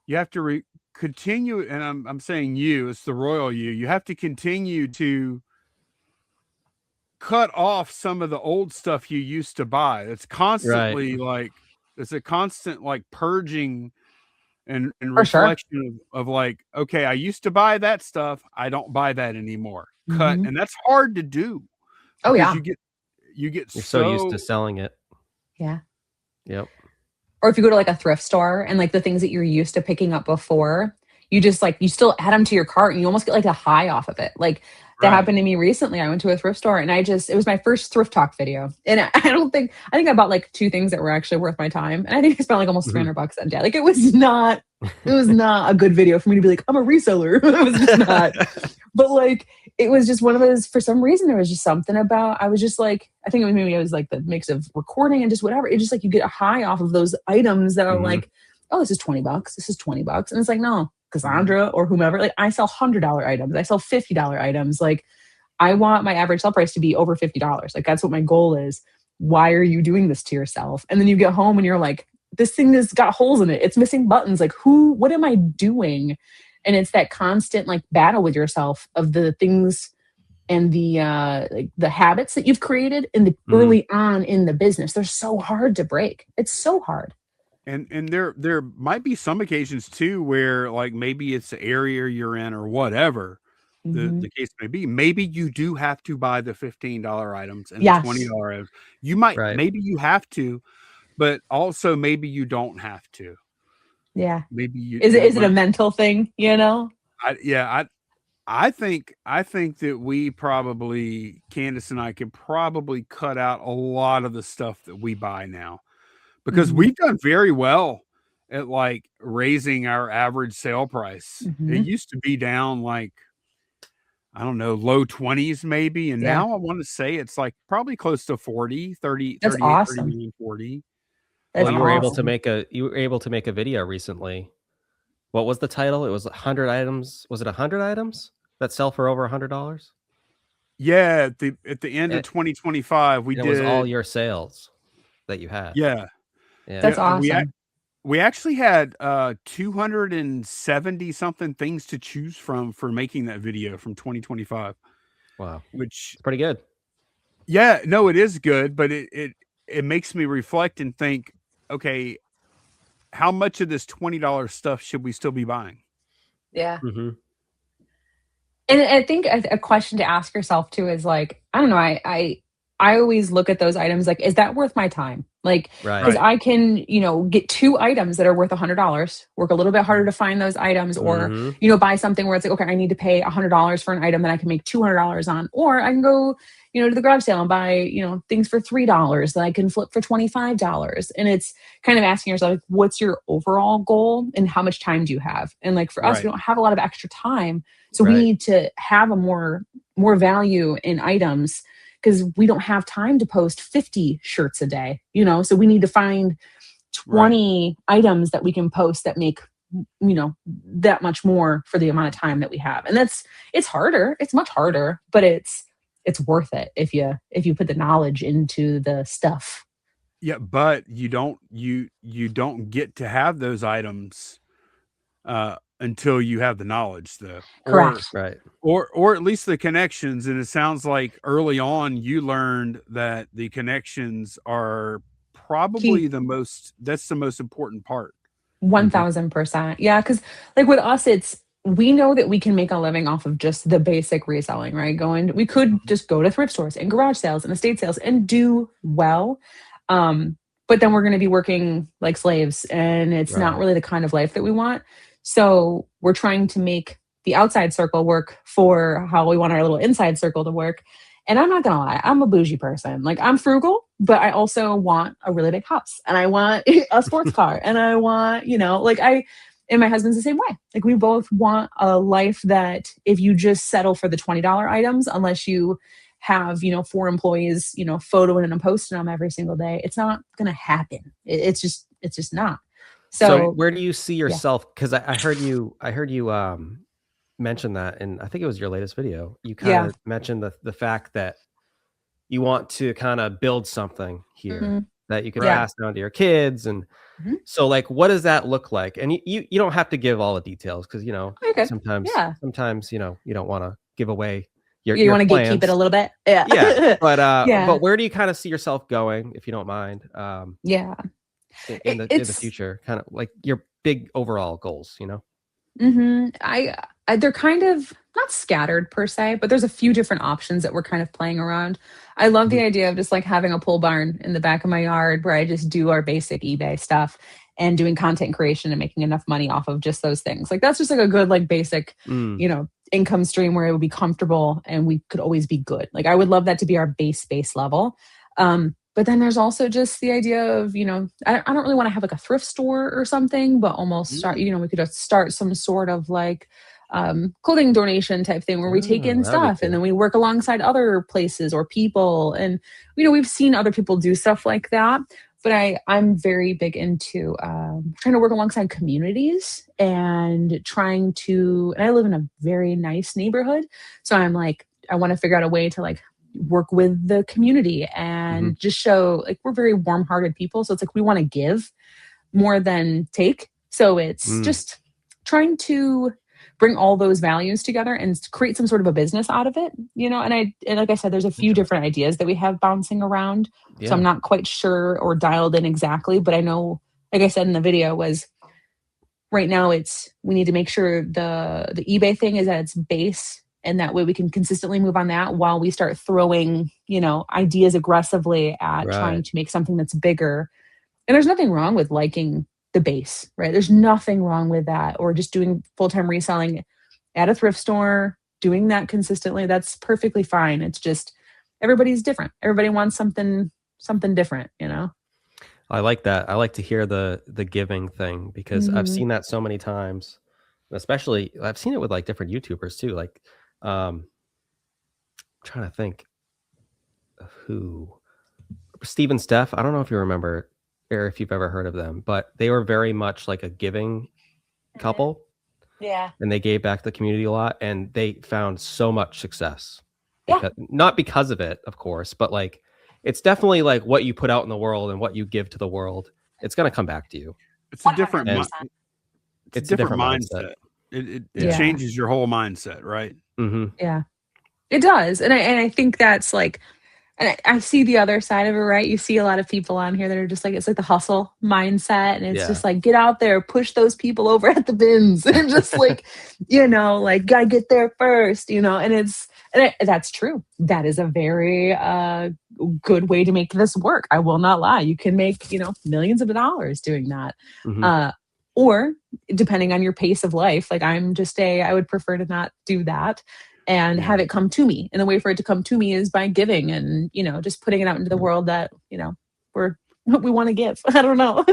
you have to continue, and I'm saying it's the royal you have to continue to cut off some of the old stuff you used to buy. It's constantly like it's a constant like purging and reflection of like, okay, I used to buy that stuff, I don't buy that anymore. Cut. And that's hard to do. Oh yeah. You're so used to selling it. Yeah. Yep. Or if you go to like a thrift store and like the things that you're used to picking up before, you just like, you still add them to your cart and you almost get like a high off of it. Like that happened to me recently. I went to a thrift store and it was my first thrift talk video. And I think I bought like 2 things that were actually worth my time. And I think I spent like almost $300 that day. Like it was not a good video for me to be like, I'm a reseller. It was just not. But like, it was just one of those, for some reason, there was just something about, I was just like, I think it was like the mix of recording and just whatever. It just like, you get a high off of those items that are like, oh, this is $20. This is $20. And it's like, no, Cassandra or whomever, like I sell $100 items. I sell $50 items. Like I want my average sell price to be over $50. Like that's what my goal is. Why are you doing this to yourself? And then you get home and you're like, this thing has got holes in it. It's missing buttons. Like what am I doing? And it's that constant like battle with yourself of the things and the habits that you've created in the early on in the business. They're so hard to break. It's so hard. And there might be some occasions too where like maybe it's the area you're in or whatever the case may be. Maybe you do have to buy the $15 items and the $20 items. You might maybe you have to, but also maybe you don't have to. Yeah. Maybe you is it a mental thing, I think that we probably, Candace and I could probably cut out a lot of the stuff that we buy now, because we've done very well at like raising our average sale price. It used to be down like, I don't know, low 20s maybe. And now I want to say it's like probably close to 40, 30, That's 38, awesome. 39, 40. That's Well, you awesome. were able to make a video recently What was the title? It was 100 items. Was it 100 items that sell for over $100? Yeah, at the end of And 2025, we it was all did. your sales that you had. Yeah, Yeah. That's yeah. awesome. We actually had 270 something things to choose from for making that video from 2025, Wow. which It's pretty good. yeah, no, it is good, but it makes me reflect and think, okay, how much of this $20 stuff should we still be buying? Yeah. Mm-hmm. And I think a question to ask yourself too is like, I don't know, I always look at those items like, is that worth my time? Like, because Right. Right. I can, get two items that are worth $100, work a little bit harder Mhm. to find those items, or Mm-hmm. buy something where it's like, okay, I need to pay $100 for an item that I can make $200 on, or I can go, to the garage sale and buy, things for $3 that I can flip for $25. And it's kind of asking yourself, like, what's your overall goal and how much time do you have? And like for us, we Right. don't have a lot of extra time, so we Right. need to have a more value in items because we don't have time to post 50 shirts a day, so we need to find Right. 20 items that we can post that make that much more for the amount of time that we have. And it's harder, it's much harder, but it's worth it if you put the knowledge into the stuff. Yeah, but you don't get to have those items until you have the knowledge, though, or Correct. Right. or at least the connections. And it sounds like early on you learned that the connections are Key. probably that's the most important part. Mm-hmm. 1000%. Yeah, because like with us, we know that we can make a living off of just the basic reselling, right? We could Mhm. just go to thrift stores and garage sales and estate sales and do well. Um, but then we're going to be working like slaves, and it's not Right. really the kind of life that we want. So we're trying to make the outside circle work for how we want our little inside circle to work. And I'm not gonna lie, I'm a bougie person. Like, I'm frugal, but I also want a really big house, and I want a sports car, and I want, and my husband's the same way. Like, we both want a life that if you just settle for the $20 items, unless you have, four employees, photoing and posting them every single day, it's not gonna happen. It's just not. So So where do you see yeah. yourself? Because I heard you mention that, and I think it was your latest video. You kind Yeah. of mentioned the fact that you want to kind of build something here Mhm. that you could Right. Yeah. pass down to your kids. And Mhm. so, like, what does that look like? And you don't have to give all the details, because Okay. sometimes Yeah. you don't want to give away your You your wanna gatekeep it a plans. little bit? Yeah. Yeah, Yeah. but where do you kind of see yourself going, if you don't mind, Yeah. in the It's future, kind of like your big overall goals? mhm. They're kind of not scattered per se, but there's a few different options that we're kind of playing around. I love the Mhm. idea of just like having a pole barn in the back of my yard where I just do our basic eBay stuff and doing content creation and making enough money off of just those things. Like, that's just like a good like basic, Mm, income stream where it would be comfortable and we could always be good. Like, I would love that to be our base level. But then there's also just the idea of, I don't really want to have like a thrift store or something, but almost start, Mm. we could just start some sort of like clothing donation type thing where we take in that would be stuff and then cool. we work alongside other places or people. And, we've seen other people do stuff like that. But I'm very big into trying to work alongside communities and and I live in a very nice neighborhood. So I'm like, I want to figure out a way to like work with the community Mhm. and just show like we're very warm-hearted people, so it's like we want to give more than take. So it's Mm, just trying to bring all those values together and create some sort of a business out of it, and like I said, there's a few different interesting. ideas that we have bouncing around, so I'm Yeah. not quite sure or dialed in exactly, but I know, like I said in the video, was right now it's we need to make sure the eBay thing is at its base, and that way we can consistently move on that while we start throwing, ideas aggressively at trying Right. to make something that's bigger. And there's nothing wrong with liking the base, right? There's nothing wrong with that, or just doing full-time reselling at a thrift store, doing that consistently. That's perfectly fine. It's just everybody's different. Everybody wants something different. I like that. I like to hear the giving thing, because I've Mhm. seen that so many times. Especially, I've seen it with like different YouTubers too. Like, trying to think of who. Steve and Steph. I don't know if you remember, or if you've ever heard of them, but they were very much like a giving couple, Yeah. and they gave back to the community a lot, and they found so much success Yeah. because not because of it, of course, but like it's definitely like what you put out in the world and what you give to the world, it's gonna come back to you. It's a different 100%. it's a It's a different different mindset. mindset. It Yeah. Yeah. changes your whole mindset, right? Mhm. Yeah. It does. And I think that's like, and I see the other side of it, right? You see a lot of people on here that are just like, it's like the hustle mindset. And it's Yeah. just like, get out there, push those people over at the bins and just like, like, gotta get there first, that's true. That is a very good way to make this work. I will not lie. You can make, millions of dollars doing that. Mhm. Uh, or depending on your pace of life, like I would prefer to not do that and Yeah. have it come to me. And the way for it to come to me is by giving and, just putting it out into the world that, we want to give. I don't know.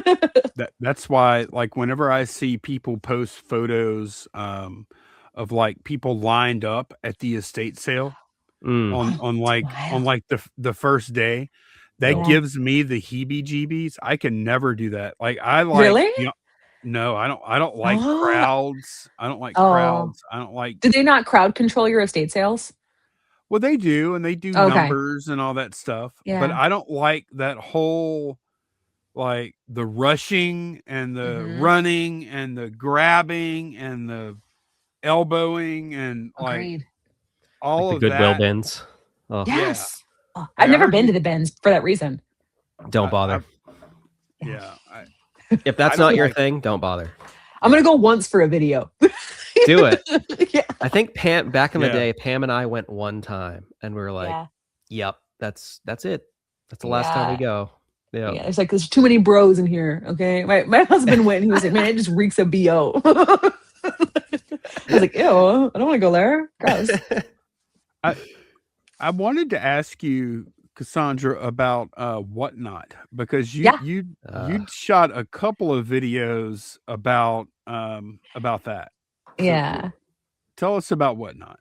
That's why, like, whenever I see people post photos of like people lined up at the estate sale Mm. on like the first day, that Nope. Yeah. gives me the heebie-jeebies. I can never do that. Like Really? no, I don't like Oh, crowds. I don't like oh. crowds. I don't like Do they not crowd control your estate sales? well, they do, and they do Okay. numbers and all that stuff, but Yeah. I don't like that whole like the rushing and the Hmm. running and the grabbing and the elbowing and like Agreed. Like all the of Goodwill that. bins. Oh, Yeah. Yes. Oh, I've Like I never heard been you to the bins for that reason. don't I bother. Yeah. yeah, If I that's don't not your like thing, don't bother. I'm gonna go once for a video. Do it. Yeah. I think Pam back in the yeah. day, Pam and I went one time and we were like, Yeah. "Yep, that's it. That's the last time we Yeah. go." Yeah. Yeah. It's like there's too many bros in here. Okay. My husband went and he was like, man, it just reeks of BO. I was like, ew, I don't want to go there. Gross. I I wanted to ask you, Cassandra, about Whatnot, because Yeah. you shot a couple of videos about that. So Yeah. tell us about Whatnot.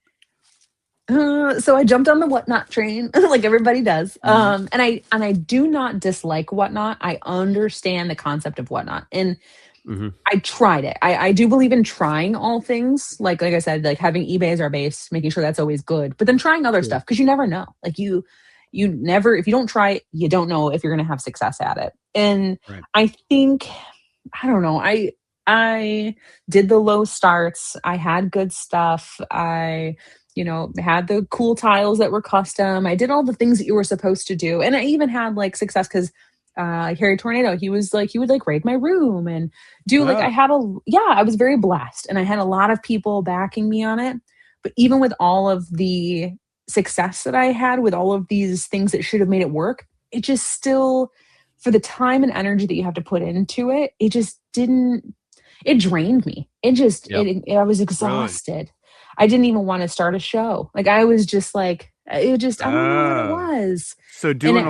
So I jumped on the Whatnot train, like everybody does. Mhm. And I do not dislike Whatnot. I understand the concept of Whatnot, and Mhm. I tried it. I do believe in trying all things, like I said, like having eBay as our base, making sure that's always good. But then trying other Yeah. stuff because you never know. Like you never, if you don't try it, you don't know if you're going to have success at it. And Right. I think I don't know. I did the low starts. I had good stuff. I, had the cool tiles that were custom. I did all the things that you were supposed to do. And I even had like success because Harry Tornado, he would like raid my room and do like Oh, I was very blessed and I had a lot of people backing me on it. But even with all of the success that I had with all of these things that should have made it work, it just still for the time and energy that you have to put into it, it just didn't it drained me. Yep. I was really? exhausted. I didn't even want to start a show. Like I was just like I don't know what it Oh. was. So And doing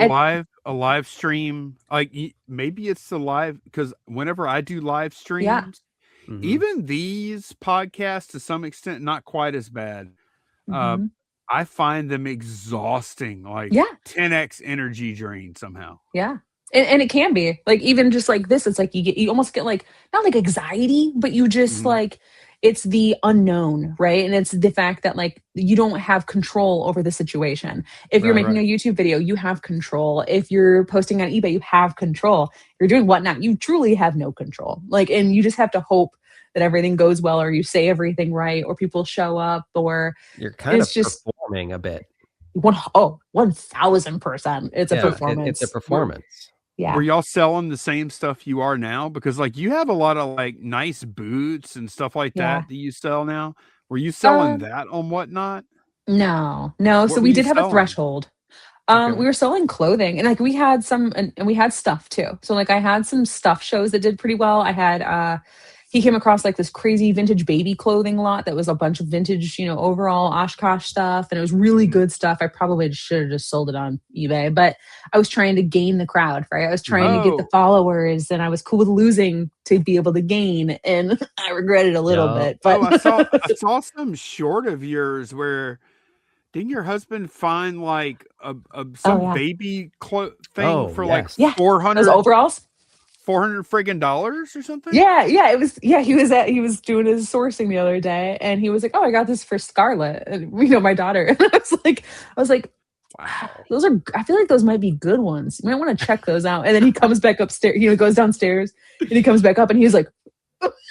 a live stream, like maybe it's the live because whenever I do live yeah. streams, Mhm. even these podcasts to some extent not quite as bad. Uh, Mhm. I find them exhausting, like Yeah. 10x energy drain somehow. Yeah. And it can be like even just like this, it's like you almost get like not like anxiety, but you just Mhm. like it's the unknown, right? And it's the fact that like you don't have control over the situation. If you're Right. making a YouTube video, you have control. If you're posting on eBay, you have control. You're doing whatnot, you truly have no control. Like, and you just have to hope that everything goes well, or you say everything right, or people show up, or You're kind of it's just performing a bit. 1000%. It's a Yeah, it's a performance. Were performance. Yeah. were y'all selling the same stuff you are now? Because like you have a lot of like nice boots and stuff like Yeah. that you sell now. Were you selling Um, that on Whatnot? no, no. So What were we you did have a selling? threshold. Okay. We were selling clothing and like we had some and we had stuff too. So like I had some stuff shows that did pretty well. I had he came across like this crazy vintage baby clothing lot that was a bunch of vintage, overall Oshkosh stuff and it was really Mhm. good stuff. I probably should have just sold it on eBay, but I was trying to gain the crowd, right? I was trying Mhm. to get the Oh, followers and I was cool with losing to be able to gain and I regret it a little Yup. bit, but I saw some short of yours where didn't your husband find like oh some yeah. baby thing Oh, for like yes. Yeah. Those 400 overalls? $400 friggin' dollars or something? Yeah, it was. Yeah, he was doing his sourcing the other day, and he was like, "Oh, I got this for Scarlett, and my daughter." And I was like, Wow. those are. I feel like those might be good ones. You might want to check those out. And then he comes back upstairs. Goes downstairs, and he comes back up, and he's like,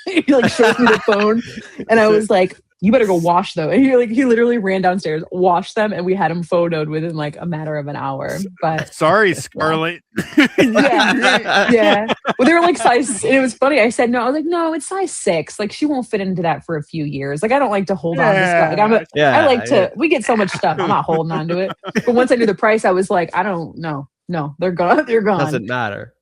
he like shows me the phone, and I was like, "You better go wash them." And he literally ran downstairs, washed them, and we had them photoed within like a matter of an hour. But sorry, Scarlett. yeah. Well, they were like size. And it was funny. I said no. I was like, no, it's size 6. Like she won't fit into that for a few years. Like I don't like to hold on to stuff. Like I like to. We get so much stuff. I'm not holding on to it. But once I knew the price, I was like, I don't know. No, they're gone. They're gone. Doesn't matter.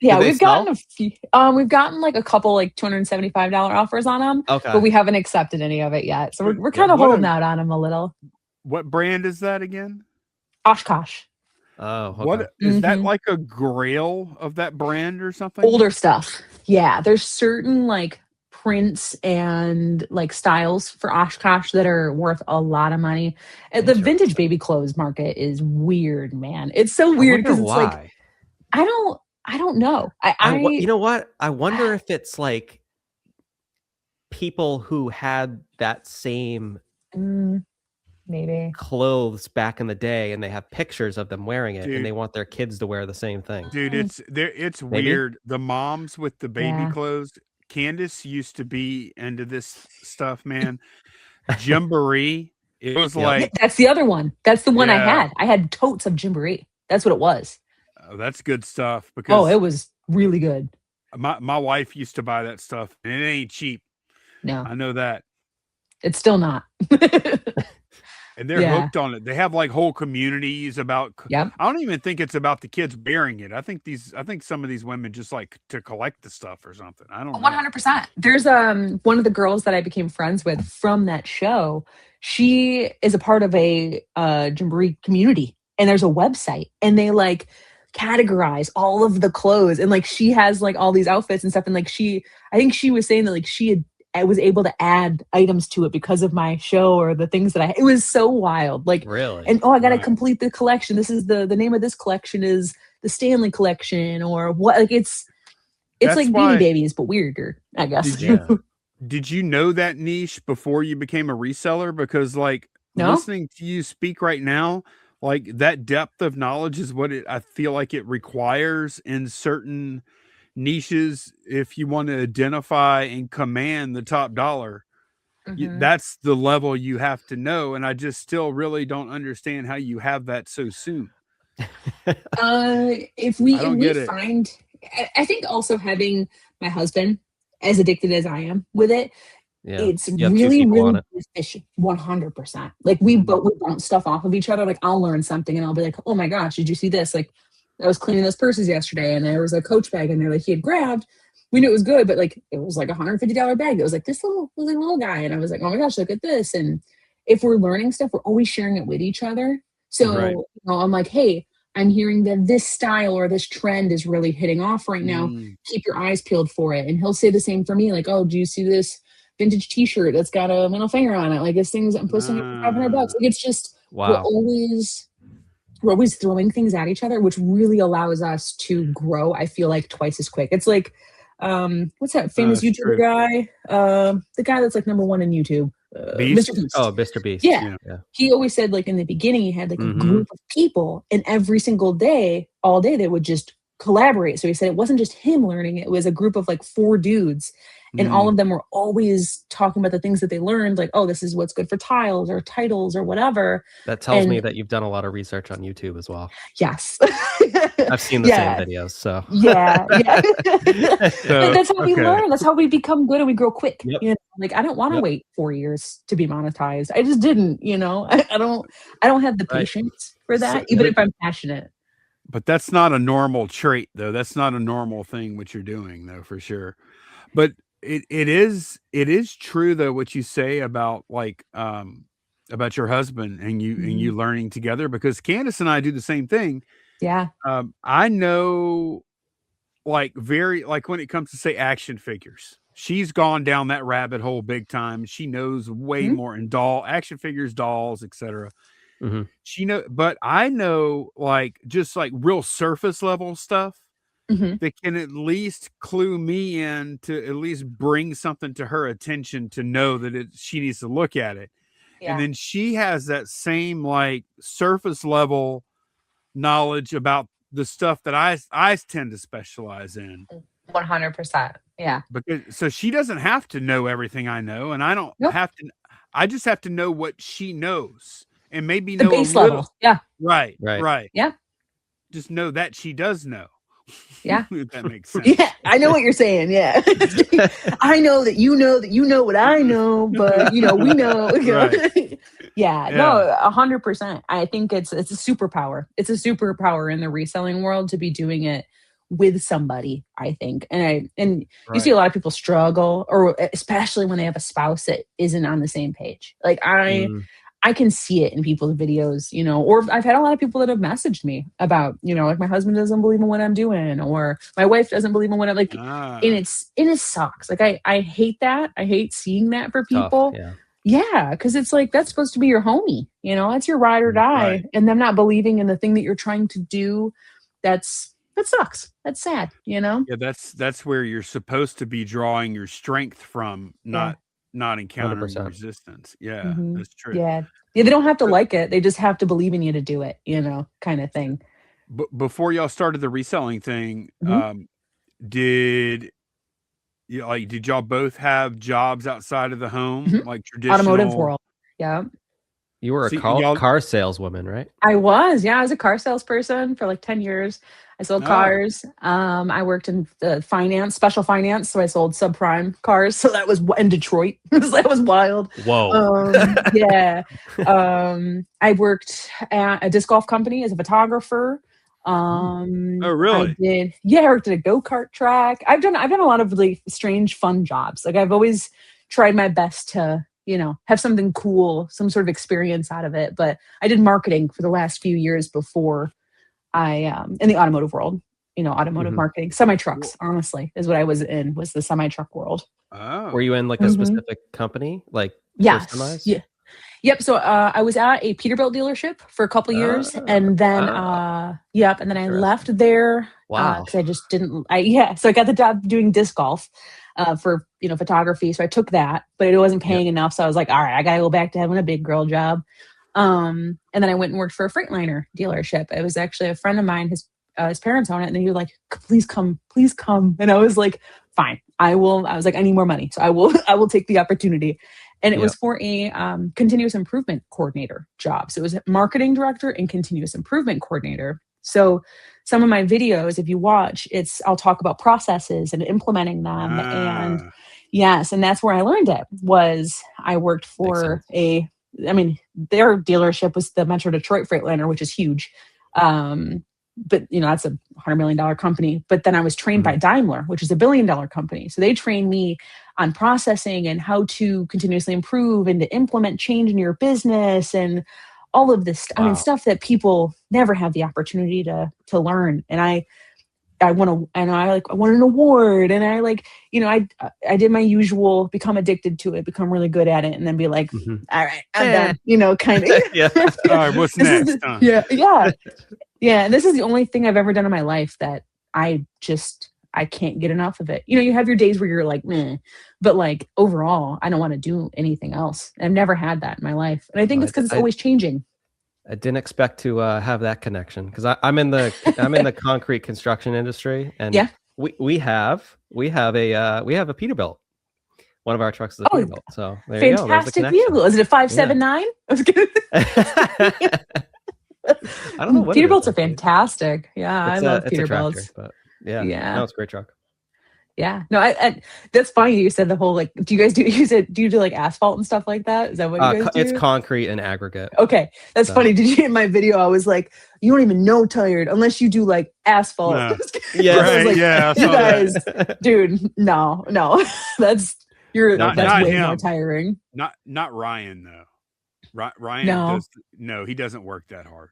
Yeah, we've gotten a few. We've gotten like a couple like $275 offers on them. Okay. But we haven't accepted any of it yet. So we're kind of holding out on them a little. What brand is that again? Oshkosh. Oh, okay. What is that, like a grail of that brand or something? Older stuff. Yeah, there's certain like prints and like styles for Oshkosh that are worth a lot of money. The vintage baby clothes market is weird, man. It's so weird because it's like I don't know. You know what? I wonder if it's like people who had that same maybe clothes back in the day, and they have pictures of them wearing it, and they want their kids to wear the same thing. Dude, it's weird. The moms with the baby clothes. Candace used to be into this stuff, man. Gymboree. It was like that's the other one. That's the one I had. I had totes of Gymboree. That's what it was. Oh, that's good stuff. Because it was really good. My wife used to buy that stuff, and it ain't cheap. No, I know that. It's still not. And they're hooked on it. They have like whole communities about. I don't even think it's about the kids bearing it. I think some of these women just like to collect the stuff or something. I don't know. 100%. There's one of the girls that I became friends with from that show. She is a part of a Gymboree community, and there's a website, and they like categorize all of the clothes, and like she has like all these outfits and stuff, and like I think she was saying that like I was able to add items to it because of my show or the things that it was so wild. Like really, and I got to complete the collection. This is the name of this collection is the Stanley collection or what? Like it's like Beanie Babies but weirder, I guess. Did you know that niche before you became a reseller? Because like listening to you speak right now, like that depth of knowledge is what I feel like it requires in certain niches. If you want to identify and command the top dollar, that's the level you have to know. And I just still really don't understand how you have that so soon. If we find, I think also having my husband as addicted as I am with it, it's really efficient. 100%. Like we bounce stuff off of each other. Like I'll learn something and I'll be like, oh my gosh, did you see this? Like I was cleaning those purses yesterday and there was a Coach bag in there that he had grabbed. We knew it was good, but like it was like $150 bag. It was like this little guy. And I was like, oh my gosh, look at this. And if we're learning stuff, we're always sharing it with each other. So I'm like, hey, I'm hearing that this style or this trend is really hitting off right now. Keep your eyes peeled for it. And he'll say the same for me. Like, oh, do you see this vintage t-shirt that's got a middle finger on it? Like this thing's, I'm posting it for $500. Like it's just, we're always throwing things at each other, which really allows us to grow. I feel like twice as quick. It's like, what's that famous YouTuber guy? The guy that's like #1 in YouTube. Mr. Beast. Oh, Mr. Beast. Yeah. He always said like in the beginning he had like a group of people, and every single day, all day, they would just collaborate. So he said it wasn't just him learning, it was a group of like 4 dudes. And all of them were always talking about the things that they learned, like, oh, this is what's good for tiles or titles or whatever. That tells me that you've done a lot of research on YouTube as well. Yes. I've seen the same videos, so. Yeah. That's how we learn. That's how we become good and we grow quick. You know? Like, I don't want to wait 4 years to be monetized. I just didn't, you know. I don't have the patience for that, even if I'm passionate. But that's not a normal trait, though. That's not a normal thing what you're doing, though, for sure. But it is true though what you say about like about your husband and you learning together, because Candace and I do the same thing. I know like when it comes to say action figures, she's gone down that rabbit hole big time. She knows way more in action figures, dolls, etc. She but I know like just like real surface level stuff. that can at least clue me in to at least bring something to her attention to know that she needs to look at it. And Yeah. then she has that same like surface level knowledge about the stuff that I tend to specialize in. 100%. Yeah. Because so she doesn't have to know everything I know, and I don't Nope. have to. I just have to know what she knows, and maybe The know base a little. level. Yeah. Right. Yeah. Just know that she does know. Yeah. If that makes sense. Yeah, I know what you're saying. Yeah. I know that you know what I know, but we know. Right. Yeah, no, 100%. I think it's a superpower. It's a superpower in the reselling world to be doing it with somebody, I think. And you see a lot of people struggle, or especially when they have a spouse that isn't on the same page. Like I can see it in people's videos, or I've had a lot of people that have messaged me about, like my husband doesn't believe in what I'm doing, or my wife doesn't believe in what I'm like, and it sucks. Like I hate that. I hate seeing that for people. Tough, yeah. Cause it's like, that's supposed to be your homie, that's your ride or die. Right. And them not believing in the thing that you're trying to do. That sucks. That's sad, Yeah. That's where you're supposed to be drawing your strength from, not encountering 100%. resistance. Yeah, that's true. Yeah. They don't have to like it. They just have to believe in you to do it, kind of thing. But before y'all started the reselling thing, did y'all both have jobs outside of the home, like traditional automotive world? Yeah. You were a car saleswoman, right? I was. Yeah, I was a car salesperson for like 10 years. I sold cars. I worked in the special finance. So I sold subprime cars. So that was in Detroit. That was wild. Whoa. Yeah. I worked at a disc golf company as a photographer. Oh, really? I did. Yeah, I worked at a go-kart track. I've done a lot of really strange, fun jobs. Like I've always tried my best to, have something cool, some sort of experience out of it. But I did marketing for the last few years before I, in the automotive world, automotive marketing, semi-trucks, honestly, is what I was in, was the semi-truck world. Oh. Were you in like a specific company? Like yes. Yeah. Yep. So I was at a Peterbilt dealership for a couple years, and then and then I left there because I just didn't. So I got the job doing disc golf for photography. So I took that, but it wasn't paying enough. So I was like, all right, I gotta go back to having a big girl job. And then I went and worked for a Freightliner dealership. It was actually a friend of mine. His parents own it, and then he was like, please come, and I was like, fine, I will. I was like, I need more money, so I will take the opportunity. And it was for a continuous improvement coordinator job. So it was marketing director and continuous improvement coordinator. So some of my videos, if you watch, I'll talk about processes and implementing them. And yes, and that's where I learned it. Was I worked for their dealership was the Metro Detroit Freightliner, which is huge. But that's a $100 million company. But then I was trained by Daimler, which is a $1 billion company. So they trained me on processing and how to continuously improve and to implement change in your business and all of this. Wow. I mean, stuff that people never have the opportunity to learn. And I won an award, and I did my usual, become addicted to it, become really good at it, and then be like, all right, I'm done, kind of. Yeah. All right, what's next? Yeah. And this is the only thing I've ever done in my life that I can't get enough of it. You have your days where you're like, meh, but like overall, I don't want to do anything else. I've never had that in my life. And I think it's because it's always changing. I didn't expect to have that connection, because I'm in the concrete construction industry, and we have a Peterbilt. One of our trucks is a Peterbilt. So there you go. Fantastic vehicle. Is it a 579? I don't know. Peterbilts are fantastic. Yeah, I love Peterbilts. But no, it's a great truck. Yeah, no, that's funny. You said the whole like, do you do like asphalt and stuff like that? Is that what you guys do? It's concrete and aggregate. Okay, that's funny. Did you in my video? I was like, you don't even know tired unless you do like asphalt. No. You guys, dude, no, that's way more tiring. Not Ryan though. Ryan he doesn't work that hard.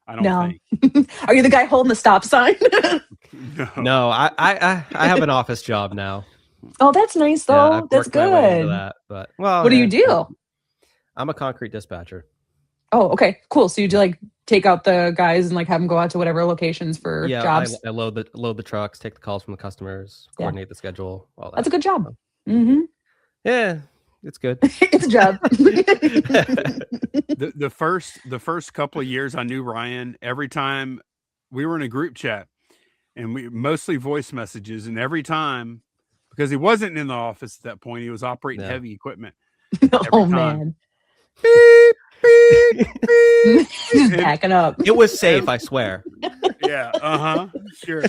I don't think. Are you the guy holding the stop sign? No, I have an office job now. Oh, that's nice though. That's good. That, but what do you do? I'm a concrete dispatcher. Oh, okay, cool. So you do like take out the guys and like have them go out to whatever locations for Yeah, jobs. I load the trucks, take the calls from the customers, Yeah, coordinate the schedule, all that's a that. good job. So, Mm-hmm. yeah, it's good. It's a job. The first couple of years I knew Ryan, every time we were in a group chat and we mostly voice messages, and every time, because he wasn't in the office at that point, he was operating No. heavy equipment. Oh Every time, man, beep, beep, beep, just and backing up. It was safe, I swear. yeah, sure.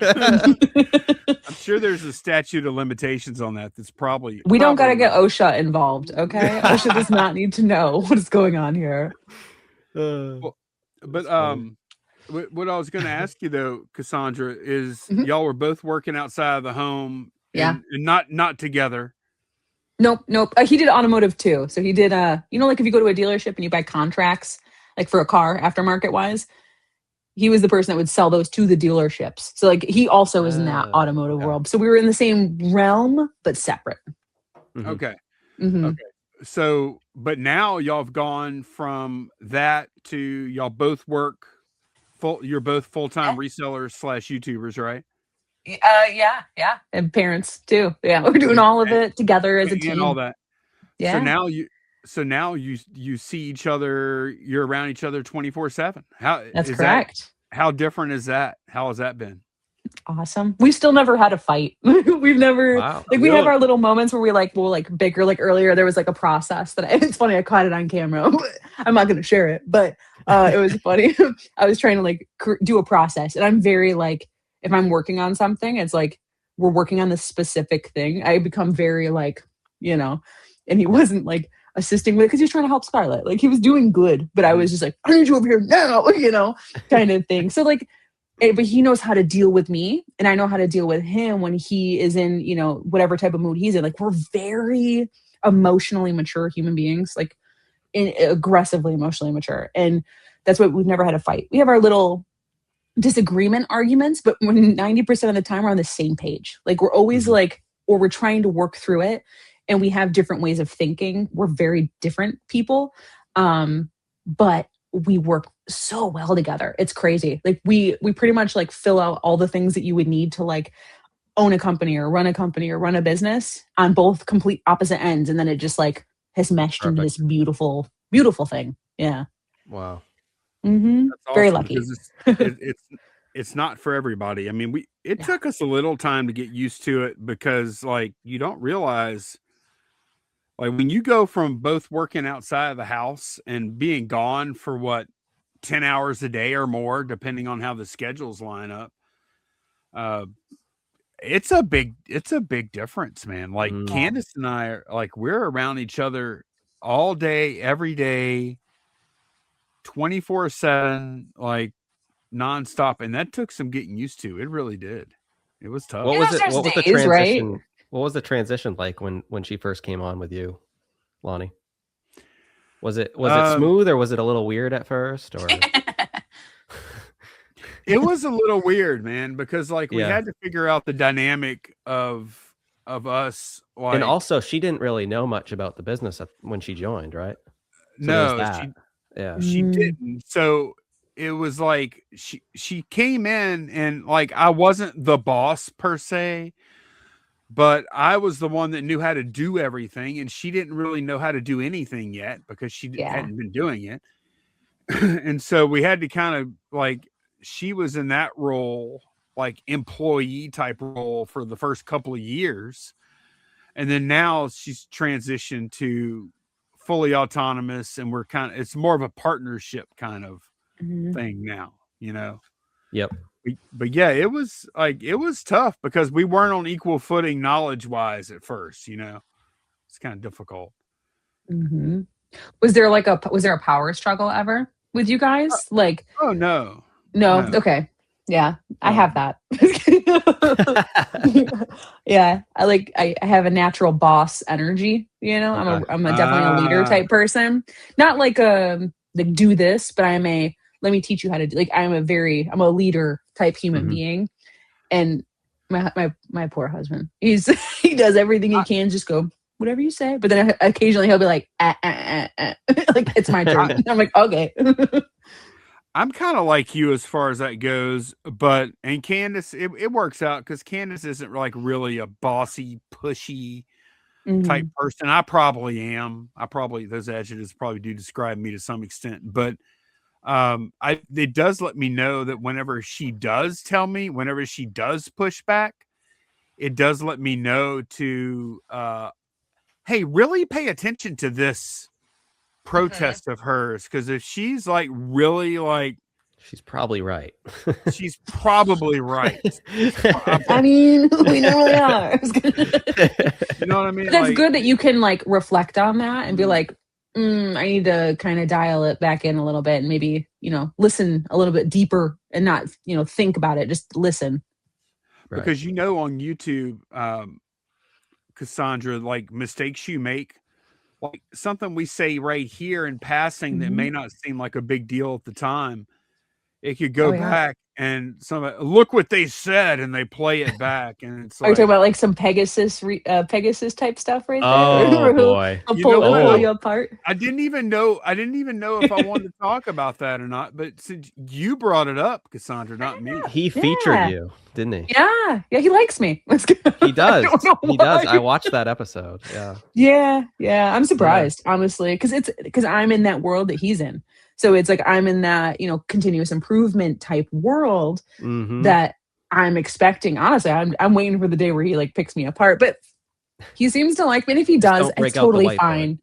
I'm sure there's a statute of limitations on that. That's probably We don't got to get not. OSHA involved, okay? OSHA does not need to know what is going on here. Well, but That's funny. what I was going to ask you though, Cassandra, is Mhm. y'all were both working outside of the home Yeah. and not together. Nope. He did automotive too. So he did like if you go to a dealership and you buy contracts like for a car aftermarket wise, he was the person that would sell those to the dealerships. So like he also was in that automotive Okay. world. So we were in the same realm but separate. Mhm. Okay. Mhm. Okay. So, but now y'all have gone from that to y'all both work full. You're both full-time resellers / YouTubers, right? Yeah. And parents too. Yeah. We're doing all of it together as a And all team. that. So Yeah. now you see each other. You're around each other 24/7. How That's is that? correct. How different is that? How has that been? Awesome. We've still never had a fight. We've never Wow. like we have Really? our little moments where we'll like bicker. Like earlier, there was like a process that it's funny. I caught it on camera. But I'm not going to share it, but it was funny. I was trying to like do a process, and I'm very like if I'm working on something, it's like we're working on this specific thing. I become very like and he wasn't like assisting with because he was trying to help Scarlett. Like he was doing good, but I was just like, I need you over here now, kind of thing. So like. But he knows how to deal with me and I know how to deal with him when he is in, whatever type of mood he's in. Like we're very emotionally mature human beings, like aggressively emotionally mature. And that's what we've never had a fight. We have our little disagreement arguments, but when 90% of the time we're on the same page. Like we're always like, or we're trying to work through it and we have different ways of thinking. We're very different people. But we work so well together. It's crazy. Like we pretty much like fill out all the things that you would need to like own a company or run a business on both complete opposite ends. And then it just like has meshed into this beautiful, beautiful thing. Yeah. Wow. Mm-hmm. That's Very awesome lucky. because it's not for everybody. I mean, it took us a little time to get used to it because like you don't realize like when you go from both working outside of the house and being gone for 10 hours a day or more, depending on how the schedules line up. It's a big difference, man. Like Candace and I are like, we're around each other all day, every day, 24/7, like nonstop. And that took some getting used to. It really did. It was tough. What was it? There's What was the days, right? transition? What was the transition like when she first came on with you, Lonnie? Was it smooth or was it a little weird at first? Or it was a little weird, man, because like we Yeah. had to figure out the dynamic of us. Like, and also, she didn't really know much about the business when she joined, right? So there's no, that. Yeah. she didn't. So it was like she came in and like I wasn't the boss per se, but I was the one that knew how to do everything, and she didn't really know how to do anything yet because she hadn't been doing it. And so we had to kind of like she was in that role, like employee type role for the first couple of years. And then now she's transitioned to fully autonomous and it's more of a partnership kind of thing now, Yep. But yeah, it was tough because we weren't on equal footing knowledge wise at first, it's kind of difficult. Mm-hmm. Was there a power struggle ever with you guys? Like, oh no. Okay. Yeah, I have that. Yeah, I have a natural boss energy. I'm definitely a leader type person. Not like do this, but let me teach you how to do. Like I'm a leader type human being, and my poor husband, he does everything he can. Just go whatever you say. But then occasionally he'll be like, like it's my turn. And I'm like, okay. I'm kind of like you as far as that goes, and Candace, it works out because Candace isn't like really a bossy, pushy type person. I probably am. Those adjectives probably do describe me to some extent, but it does let me know that whenever she does push back, it does let me know to hey, really pay attention to this protest of hers, because if she's like really like, she's probably right. she's probably right. I mean, we normally are. You know what I mean? That's like, good that you can like reflect on that and be like, I need to kind of dial it back in a little bit and maybe, listen a little bit deeper and not, think about it. Just listen. Because, on YouTube, Cassandra, like mistakes you make, like something we say right here in passing that may not seem like a big deal at the time, it could go back and look what they said, and they play it back, and it's like, are you talking about like some Pegasus type stuff right there? Oh boy, pull you apart. I didn't even know if I wanted to talk about that or not, but since you brought it up, Cassandra, not me. He featured you, didn't he? Yeah, he likes me. He does. He does. I watched that episode. Yeah. I'm surprised, honestly, because I'm in that world that he's in. So it's like I'm in that, continuous improvement type world that I'm expecting. Honestly, I'm waiting for the day where he like picks me apart. But he seems to like me. And if he does, it's totally fine.